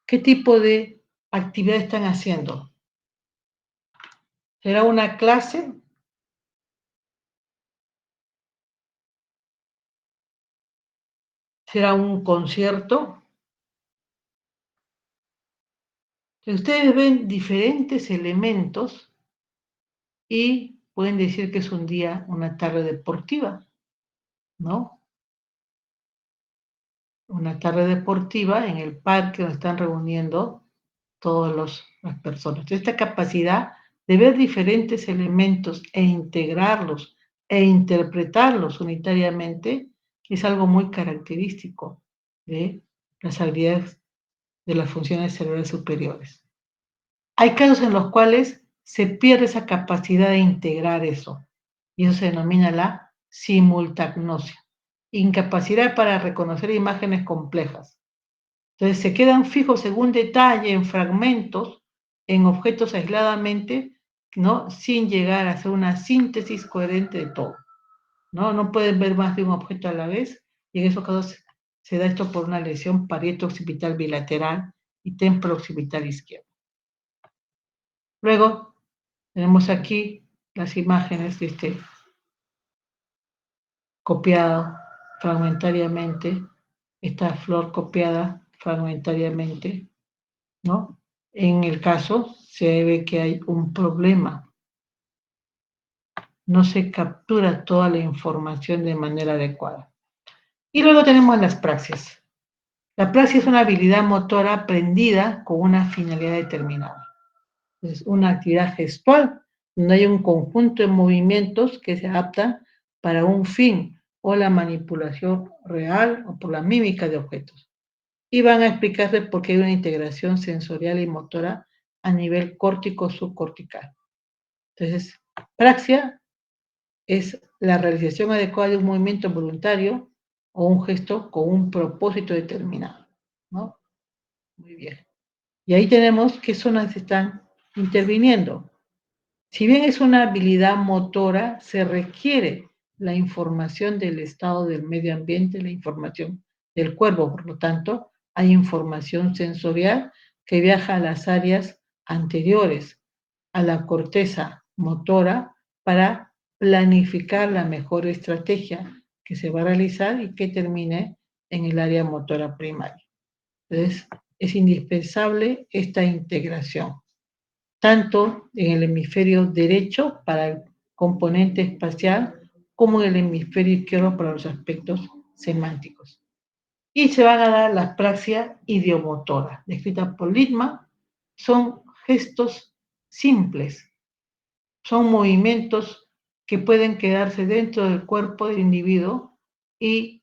¿Qué tipo de actividad están haciendo? ¿Será una clase? ¿Será un concierto? Ustedes ven diferentes elementos y pueden decir que es un día, una tarde deportiva, ¿no? Una tarde deportiva en el parque donde están reuniendo todas las personas. Entonces, esta capacidad de ver diferentes elementos e integrarlos e interpretarlos unitariamente es algo muy característico de las habilidades de las funciones cerebrales superiores. Hay casos en los cuales se pierde esa capacidad de integrar eso, y eso se denomina la simultagnosia, incapacidad para reconocer imágenes complejas. Entonces se quedan fijos en un detalle, en fragmentos, en objetos aisladamente, ¿no? Sin llegar a hacer una síntesis coherente de todo, ¿no? No pueden ver más de un objeto a la vez, y en esos casos se da esto por una lesión parieto-occipital bilateral y temporo-occipital izquierdo. Luego tenemos aquí las imágenes de este copiado fragmentariamente, esta flor copiada fragmentariamente, ¿no? En el caso se ve que hay un problema. No se captura toda la información de manera adecuada. Y luego tenemos las praxias. La praxis es una habilidad motora aprendida con una finalidad determinada. Es una actividad gestual donde hay un conjunto de movimientos que se adaptan para un fin o la manipulación real o por la mímica de objetos. Y van a explicarles por qué hay una integración sensorial y motora a nivel córtico subcortical. Entonces, praxia es la realización adecuada de un movimiento voluntario o un gesto con un propósito determinado, ¿no? Muy bien. Y ahí tenemos qué zonas están interviniendo. Si bien es una habilidad motora, se requiere la información del estado del medio ambiente, la información del cuerpo, por lo tanto, hay información sensorial que viaja a las áreas anteriores, a la corteza motora, para planificar la mejor estrategia que se va a realizar y que termine en el área motora primaria. Entonces, es indispensable esta integración. tanto en el hemisferio derecho para el componente espacial, como en el hemisferio izquierdo para los aspectos semánticos. Y se van a dar las praxias idiomotoras, descritas por Littman. Son gestos simples, son movimientos que pueden quedarse dentro del cuerpo del individuo y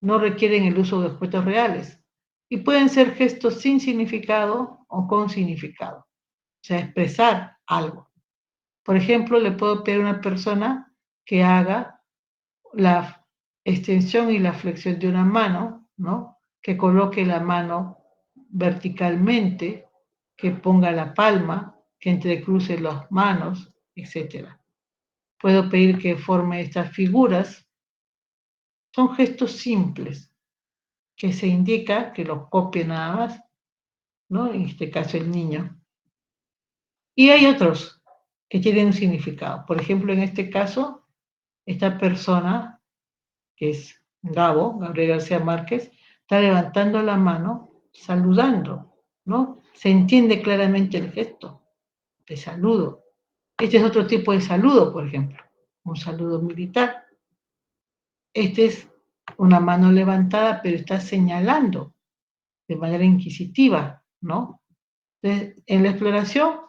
no requieren el uso de objetos reales. Y pueden ser gestos sin significado o con significado, o sea, expresar algo. Por ejemplo, le puedo pedir a una persona que haga la extensión y la flexión de una mano, ¿no? Que coloque la mano verticalmente, que ponga la palma, que entrecruce las manos, etc. Puedo pedir que forme estas figuras. Son gestos simples que se indica que los copie nada más, ¿no? En este caso el niño. Y hay otros que tienen un significado. Por ejemplo, en este caso, esta persona, que es Gabriel García Márquez, está levantando la mano, saludando, ¿no? Se entiende claramente el gesto de saludo. Este es otro tipo de saludo, por ejemplo, un saludo militar. Este es una mano levantada, pero está señalando de manera inquisitiva, ¿no? Entonces, en la exploración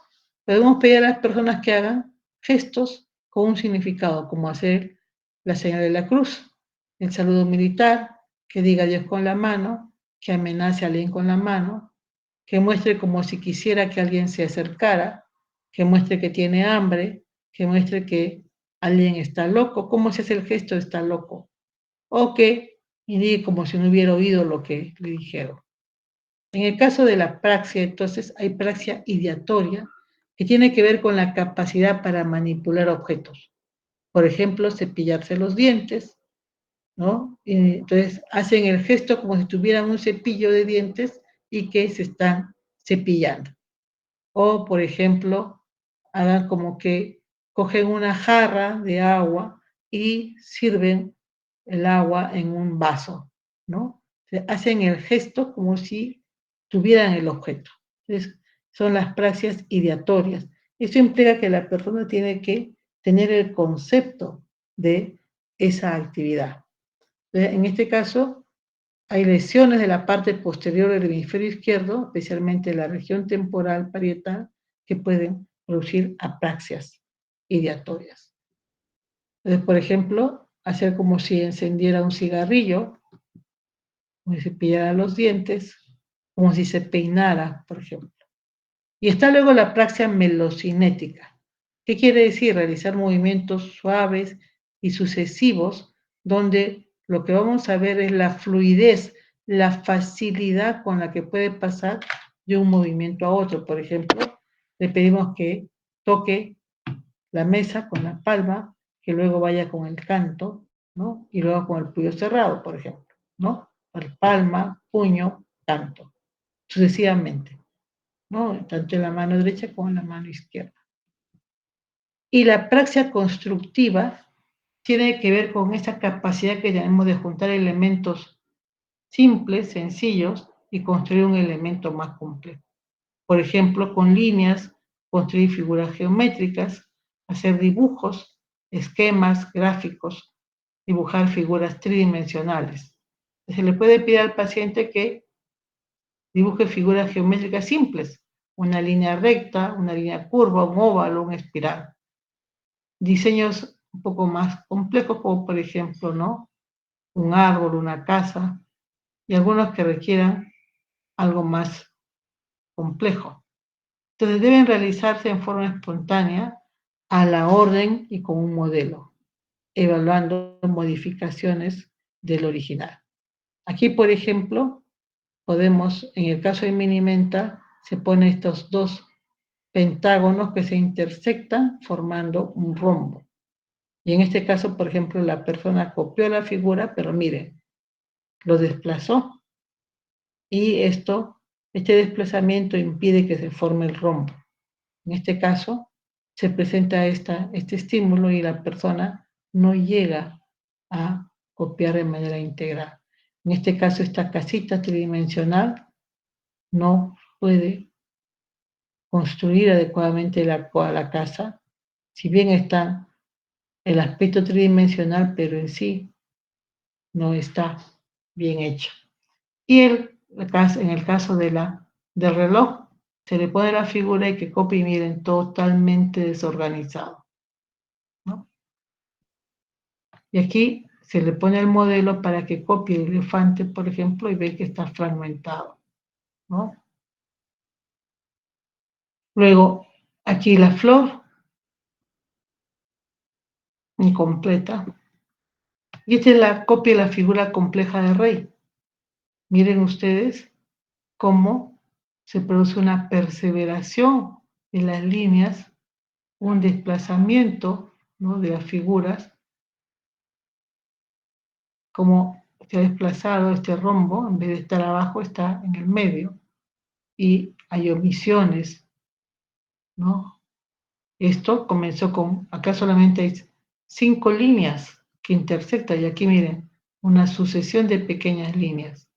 podemos pedir a las personas que hagan gestos con un significado, como hacer la señal de la cruz, el saludo militar, que diga Dios con la mano, que amenace a alguien con la mano, que muestre como si quisiera que alguien se acercara, que muestre que tiene hambre, que muestre que alguien está loco. ¿Cómo se hace el gesto de está loco? O que indique como si no hubiera oído lo que le dijeron. En el caso de la praxia, entonces, hay praxia ideatoria, que tiene que ver con la capacidad para manipular objetos. Por ejemplo, cepillarse los dientes, ¿no? Entonces, hacen el gesto como si tuvieran un cepillo de dientes y que se están cepillando. O, por ejemplo, hagan como que cogen una jarra de agua y sirven el agua en un vaso, ¿no? Hacen el gesto como si tuvieran el objeto. Entonces, son las praxias ideatorias. Eso implica que la persona tiene que tener el concepto de esa actividad. Entonces, en este caso, hay lesiones de la parte posterior del hemisferio izquierdo, especialmente la región temporal parietal, que pueden producir apraxias ideatorias. Entonces, por ejemplo, hacer como si encendiera un cigarrillo, como si se pillara los dientes, como si se peinara, por ejemplo. Y está luego la apraxia melocinética. ¿Qué quiere decir? Realizar movimientos suaves y sucesivos, donde lo que vamos a ver es la fluidez, la facilidad con la que puede pasar de un movimiento a otro. Por ejemplo, le pedimos que toque la mesa con la palma, que luego vaya con el canto, ¿no? Y luego con el puño cerrado, por ejemplo, ¿no? Palma, puño, canto, sucesivamente, ¿no? Tanto en la mano derecha como en la mano izquierda. Y la praxia constructiva tiene que ver con esa capacidad que tenemos de juntar elementos simples, sencillos, y construir un elemento más complejo. Por ejemplo, con líneas, construir figuras geométricas, hacer dibujos, esquemas, gráficos, dibujar figuras tridimensionales. Se le puede pedir al paciente que dibuje figuras geométricas simples, una línea recta, una línea curva, un óvalo, una espiral. Diseños un poco más complejos, como por ejemplo, ¿no? Un árbol, una casa, y algunos que requieran algo más complejo. Entonces deben realizarse en forma espontánea, a la orden y con un modelo, evaluando modificaciones del original. Aquí, por ejemplo, podemos, en el caso de Minimenta, se pone estos dos pentágonos que se intersectan formando un rombo. Y en este caso, por ejemplo, la persona copió la figura, pero miren, lo desplazó. Y este desplazamiento impide que se forme el rombo. En este caso, se presenta este estímulo y la persona no llega a copiar de manera integral. En este caso, esta casita tridimensional no puede construir adecuadamente la casa, si bien está el aspecto tridimensional, pero en sí no está bien hecho. Y en el caso del reloj, se le pone la figura y que copia y miren, totalmente desorganizado, ¿no? Y aquí se le pone el modelo para que copie el elefante, por ejemplo, y ve que está fragmentado, ¿no? Luego, aquí la flor, incompleta. Y esta es la copia de la figura compleja del rey. Miren ustedes cómo se produce una perseveración en las líneas, un desplazamiento, ¿no?, de las figuras, como se ha desplazado este rombo, en vez de estar abajo, está en el medio, y hay omisiones, ¿no? Esto comenzó con, acá solamente hay 5 líneas que intersectan, y aquí miren, una sucesión de pequeñas líneas,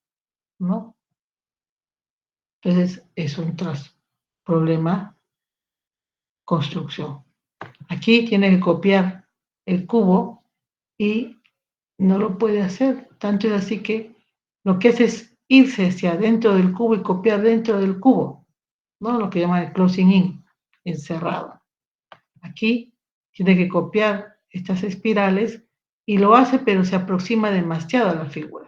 ¿no? Entonces es un problema construcción. Aquí tiene que copiar el cubo y no lo puede hacer. Tanto es así que lo que hace es irse hacia dentro del cubo y copiar dentro del cubo, ¿no? Lo que llaman el closing in, encerrado. Aquí tiene que copiar estas espirales y lo hace, pero se aproxima demasiado a la figura.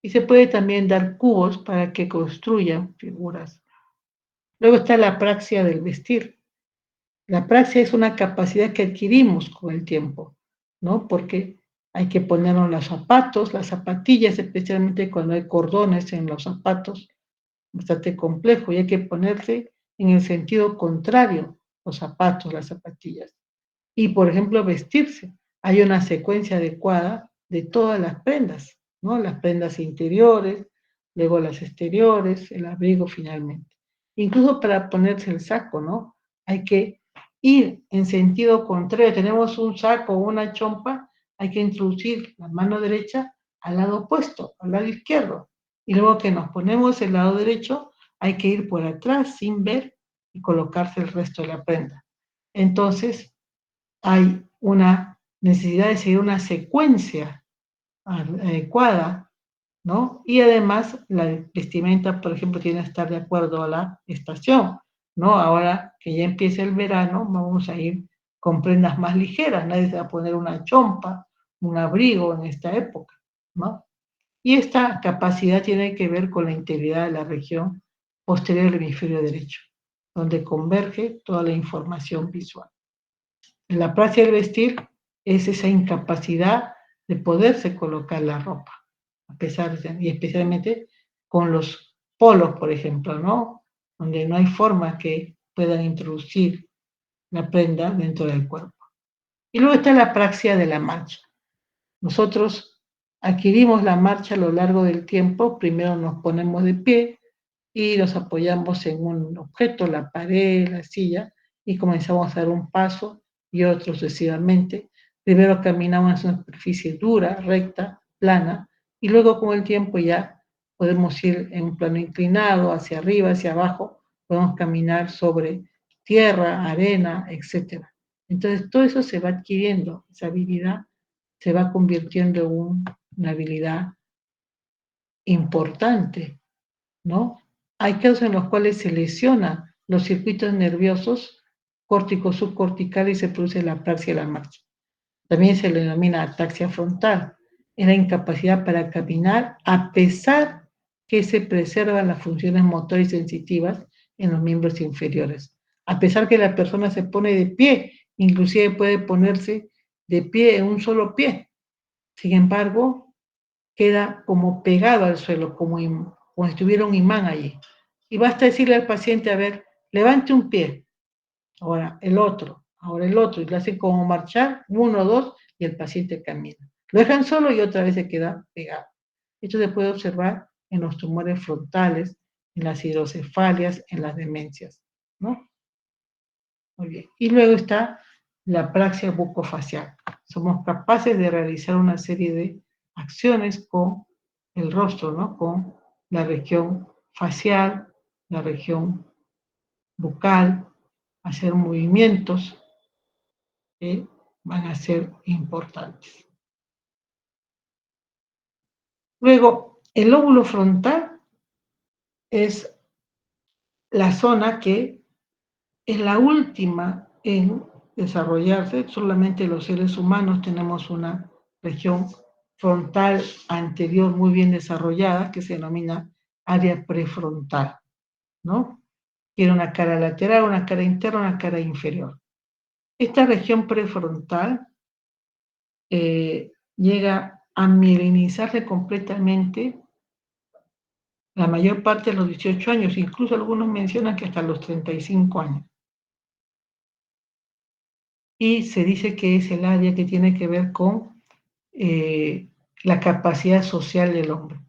Y se puede también dar cubos para que construyan figuras. Luego está la praxia del vestir. La praxia es una capacidad que adquirimos con el tiempo, ¿no? Porque hay que ponernos los zapatos, las zapatillas, especialmente cuando hay cordones en los zapatos, bastante complejo, y hay que ponerse en el sentido contrario, los zapatos, las zapatillas. Y, por ejemplo, vestirse. Hay una secuencia adecuada de todas las prendas, ¿no? Las prendas interiores, luego las exteriores, el abrigo finalmente. Incluso para ponerse el saco, ¿no? Hay que ir en sentido contrario. Tenemos un saco o una chompa, hay que introducir la mano derecha al lado opuesto, al lado izquierdo. Y luego que nos ponemos el lado derecho, hay que ir por atrás sin ver y colocarse el resto de la prenda. Entonces, hay una necesidad de seguir una secuencia adecuada, ¿no? Y además la vestimenta, por ejemplo, tiene que estar de acuerdo a la estación, ¿no? Ahora que ya empieza el verano, vamos a ir con prendas más ligeras, nadie se va a poner una chompa, un abrigo en esta época, ¿no? Y esta capacidad tiene que ver con la integridad de la región posterior del hemisferio derecho, donde converge toda la información visual. La praxia del vestir es esa incapacidad de poderse colocar la ropa, a pesar de, y especialmente con los polos, por ejemplo, ¿no? Donde no hay forma que puedan introducir la prenda dentro del cuerpo. Y luego está la praxia de la marcha. Nosotros adquirimos la marcha a lo largo del tiempo, primero nos ponemos de pie y nos apoyamos en un objeto, la pared, la silla, y comenzamos a dar un paso y otro sucesivamente. Primero caminamos en una superficie dura, recta, plana, y luego con el tiempo ya podemos ir en un plano inclinado, hacia arriba, hacia abajo, podemos caminar sobre tierra, arena, etc. Entonces todo eso se va adquiriendo, esa habilidad se va convirtiendo en una habilidad importante, ¿no? Hay casos en los cuales se lesionan los circuitos nerviosos córticos subcorticales y se produce la apraxia de la marcha. También se le denomina ataxia frontal. Es la incapacidad para caminar a pesar que se preservan las funciones motoras y sensitivas en los miembros inferiores. A pesar que la persona se pone de pie, inclusive puede ponerse de pie en un solo pie. Sin embargo, queda como pegado al suelo, como si estuviera un imán allí. Y basta decirle al paciente, a ver, levante un pie, ahora el otro, y le hacen como marchar, 1, 2, y el paciente camina. Lo dejan solo y otra vez se queda pegado. Esto se puede observar en los tumores frontales, en las hidrocefalias, en las demencias, ¿no? Muy bien. Y luego está la praxia bucofacial. Somos capaces de realizar una serie de acciones con el rostro, ¿no? Con la región facial, la región bucal, hacer movimientos que van a ser importantes. Luego, el lóbulo frontal es la zona que es la última en desarrollarse. Solamente los seres humanos tenemos una región frontal anterior muy bien desarrollada que se denomina área prefrontal, ¿no? Tiene una cara lateral, una cara interna, una cara inferior. Esta región prefrontal llega a mielinizarse completamente la mayor parte de los 18 años, incluso algunos mencionan que hasta los 35 años. Y se dice que es el área que tiene que ver con la capacidad social del hombre.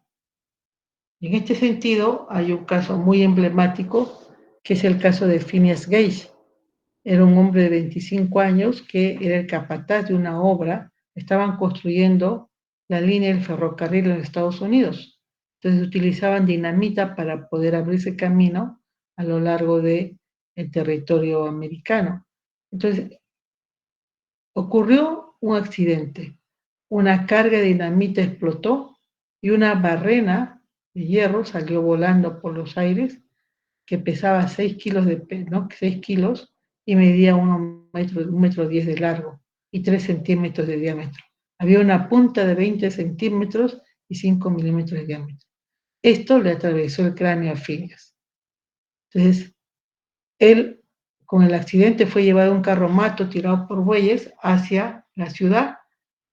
En este sentido, hay un caso muy emblemático, que es el caso de Phineas Gage. Era un hombre de 25 años que era el capataz de una obra. Estaban construyendo la línea del ferrocarril en Estados Unidos. Entonces utilizaban dinamita para poder abrirse camino a lo largo del territorio americano. Entonces, ocurrió un accidente. Una carga de dinamita explotó y una barrena de hierro salió volando por los aires que pesaba 6 kilos, 6 kilos y medía 1,10 m de largo y 3 centímetros de diámetro. Había una punta de 20 centímetros y 5 milímetros de diámetro. Esto le atravesó el cráneo a Phineas. Entonces, él, con el accidente, fue llevado a un carromato tirado por bueyes hacia la ciudad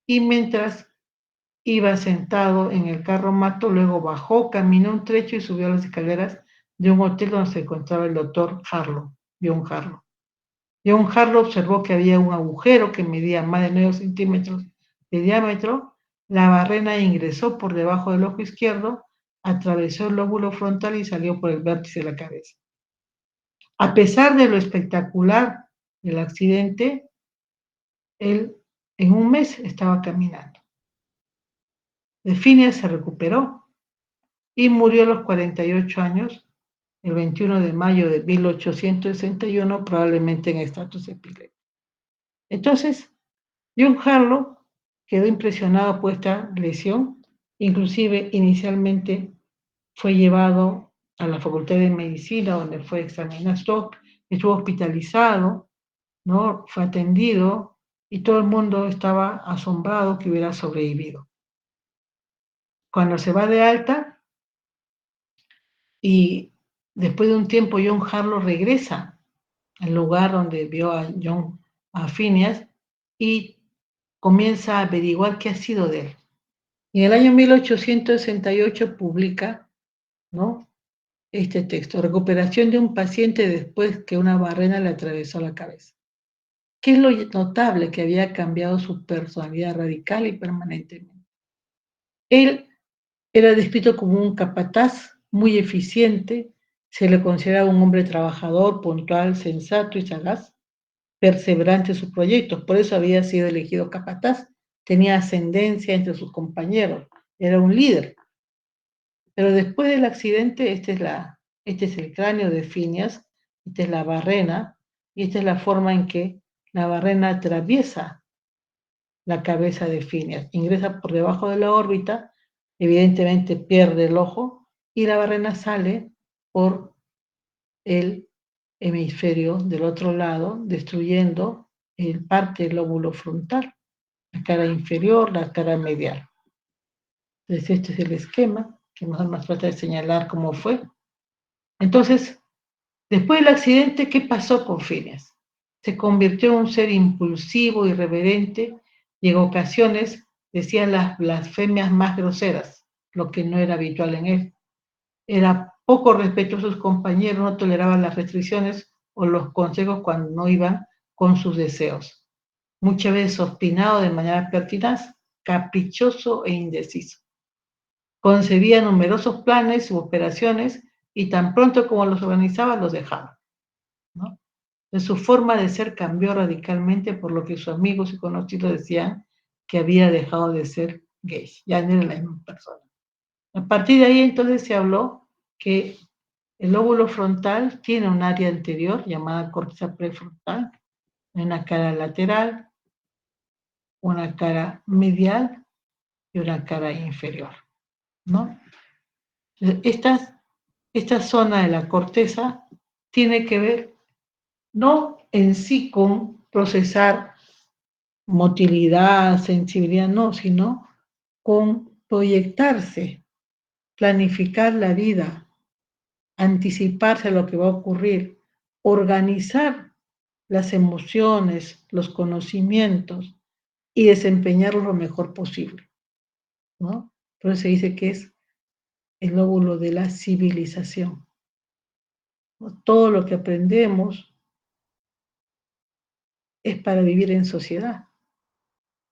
y mientras iba sentado en el carromato, luego bajó, caminó un trecho y subió a las escaleras de un hotel donde se encontraba el doctor Harlow, John Harlow. John Harlow observó que había un agujero que medía más de 9 centímetros de diámetro. La barrena ingresó por debajo del ojo izquierdo, atravesó el lóbulo frontal y salió por el vértice de la cabeza. A pesar de lo espectacular del accidente, él en un mes estaba caminando. Phineas se recuperó y murió a los 48 años, el 21 de mayo de 1861, probablemente en estatus epiléptico. Entonces, John Harlow quedó impresionado por esta lesión, inclusive inicialmente fue llevado a la Facultad de Medicina, donde fue examinado, estuvo hospitalizado, ¿no? Fue atendido y todo el mundo estaba asombrado que hubiera sobrevivido. Cuando se va de alta y después de un tiempo John Harlow regresa al lugar donde vio a Phineas y comienza a averiguar qué ha sido de él. Y en el año 1868 publica, ¿no?, este texto: recuperación de un paciente después que una barrena le atravesó la cabeza. ¿Qué es lo notable? Que había cambiado su personalidad radical y permanentemente. Él era descrito como un capataz muy eficiente, se le consideraba un hombre trabajador, puntual, sensato y sagaz, perseverante en sus proyectos, por eso había sido elegido capataz, tenía ascendencia entre sus compañeros, era un líder. Pero después del accidente, este es el cráneo de Phineas, esta es la barrena, y esta es la forma en que la barrena atraviesa la cabeza de Phineas, ingresa por debajo de la órbita, evidentemente pierde el ojo, y la barrena sale por el hemisferio del otro lado, destruyendo parte del lóbulo frontal, la cara inferior, la cara medial. Entonces este es el esquema, que mejor nos trata de señalar cómo fue. Entonces, después del accidente, ¿qué pasó con Phineas? Se convirtió en un ser impulsivo, irreverente, y en ocasiones decía las blasfemias más groseras, lo que no era habitual en él. Era poco respetuoso a sus compañeros, no toleraba las restricciones o los consejos cuando no iban con sus deseos. Muchas veces obstinado de manera pertinaz, caprichoso e indeciso. Concebía numerosos planes u operaciones y tan pronto como los organizaba, los dejaba, ¿no? Su forma de ser cambió radicalmente, por lo que sus amigos y conocidos decían que había dejado de ser gay, ya no era la misma persona. A partir de ahí entonces se habló que El lóbulo frontal tiene un área anterior llamada corteza prefrontal, una cara lateral, una cara medial y una cara inferior, ¿no? Esta zona de la corteza tiene que ver no en sí con procesar motilidad, sensibilidad, no, sino con proyectarse, planificar la vida, anticiparse a lo que va a ocurrir, organizar las emociones, los conocimientos y desempeñarlos lo mejor posible, ¿no? Por eso se dice que es el lóbulo de la civilización, ¿no? Todo lo que aprendemos es para vivir en sociedad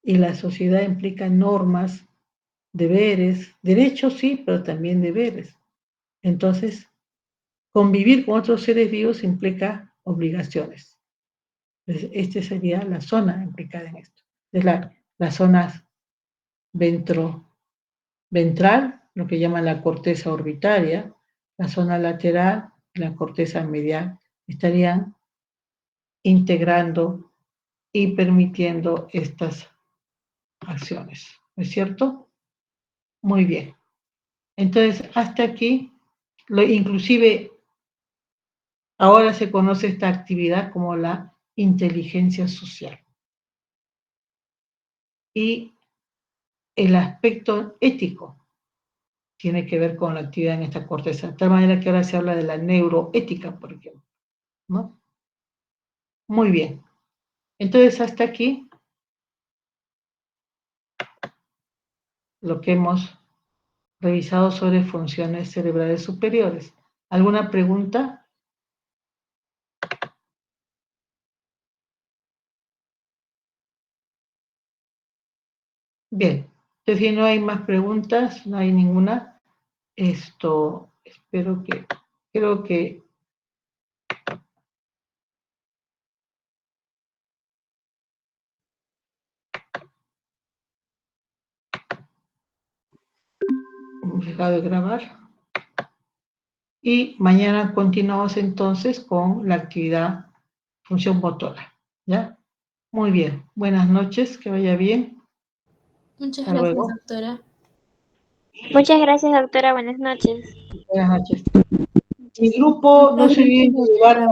y la sociedad implica normas, deberes, derechos sí, pero también deberes. Entonces, convivir con otros seres vivos implica obligaciones. Entonces, esta sería la zona implicada en esto. Es la zona ventral, lo que llaman la corteza orbitaria, la zona lateral, la corteza medial, estarían integrando y permitiendo estas acciones. ¿No es cierto? Muy bien. Entonces, hasta aquí, inclusive ahora se conoce esta actividad como la inteligencia social. Y el aspecto ético tiene que ver con la actividad en esta corteza, de tal manera que ahora se habla de la neuroética, por ejemplo, ¿no? Muy bien. Entonces, hasta aquí lo que hemos revisado sobre funciones cerebrales superiores. ¿Alguna pregunta? Bien. Entonces, si no hay más preguntas, no hay ninguna, creo que hemos dejado de grabar. Y mañana continuamos entonces con la actividad función motora, ¿ya? Muy bien. Buenas noches, que vaya bien. Muchas Hasta gracias, luego. doctora. Muchas gracias, doctora. Buenas noches. Buenas noches. Mi grupo no se olviden de llevar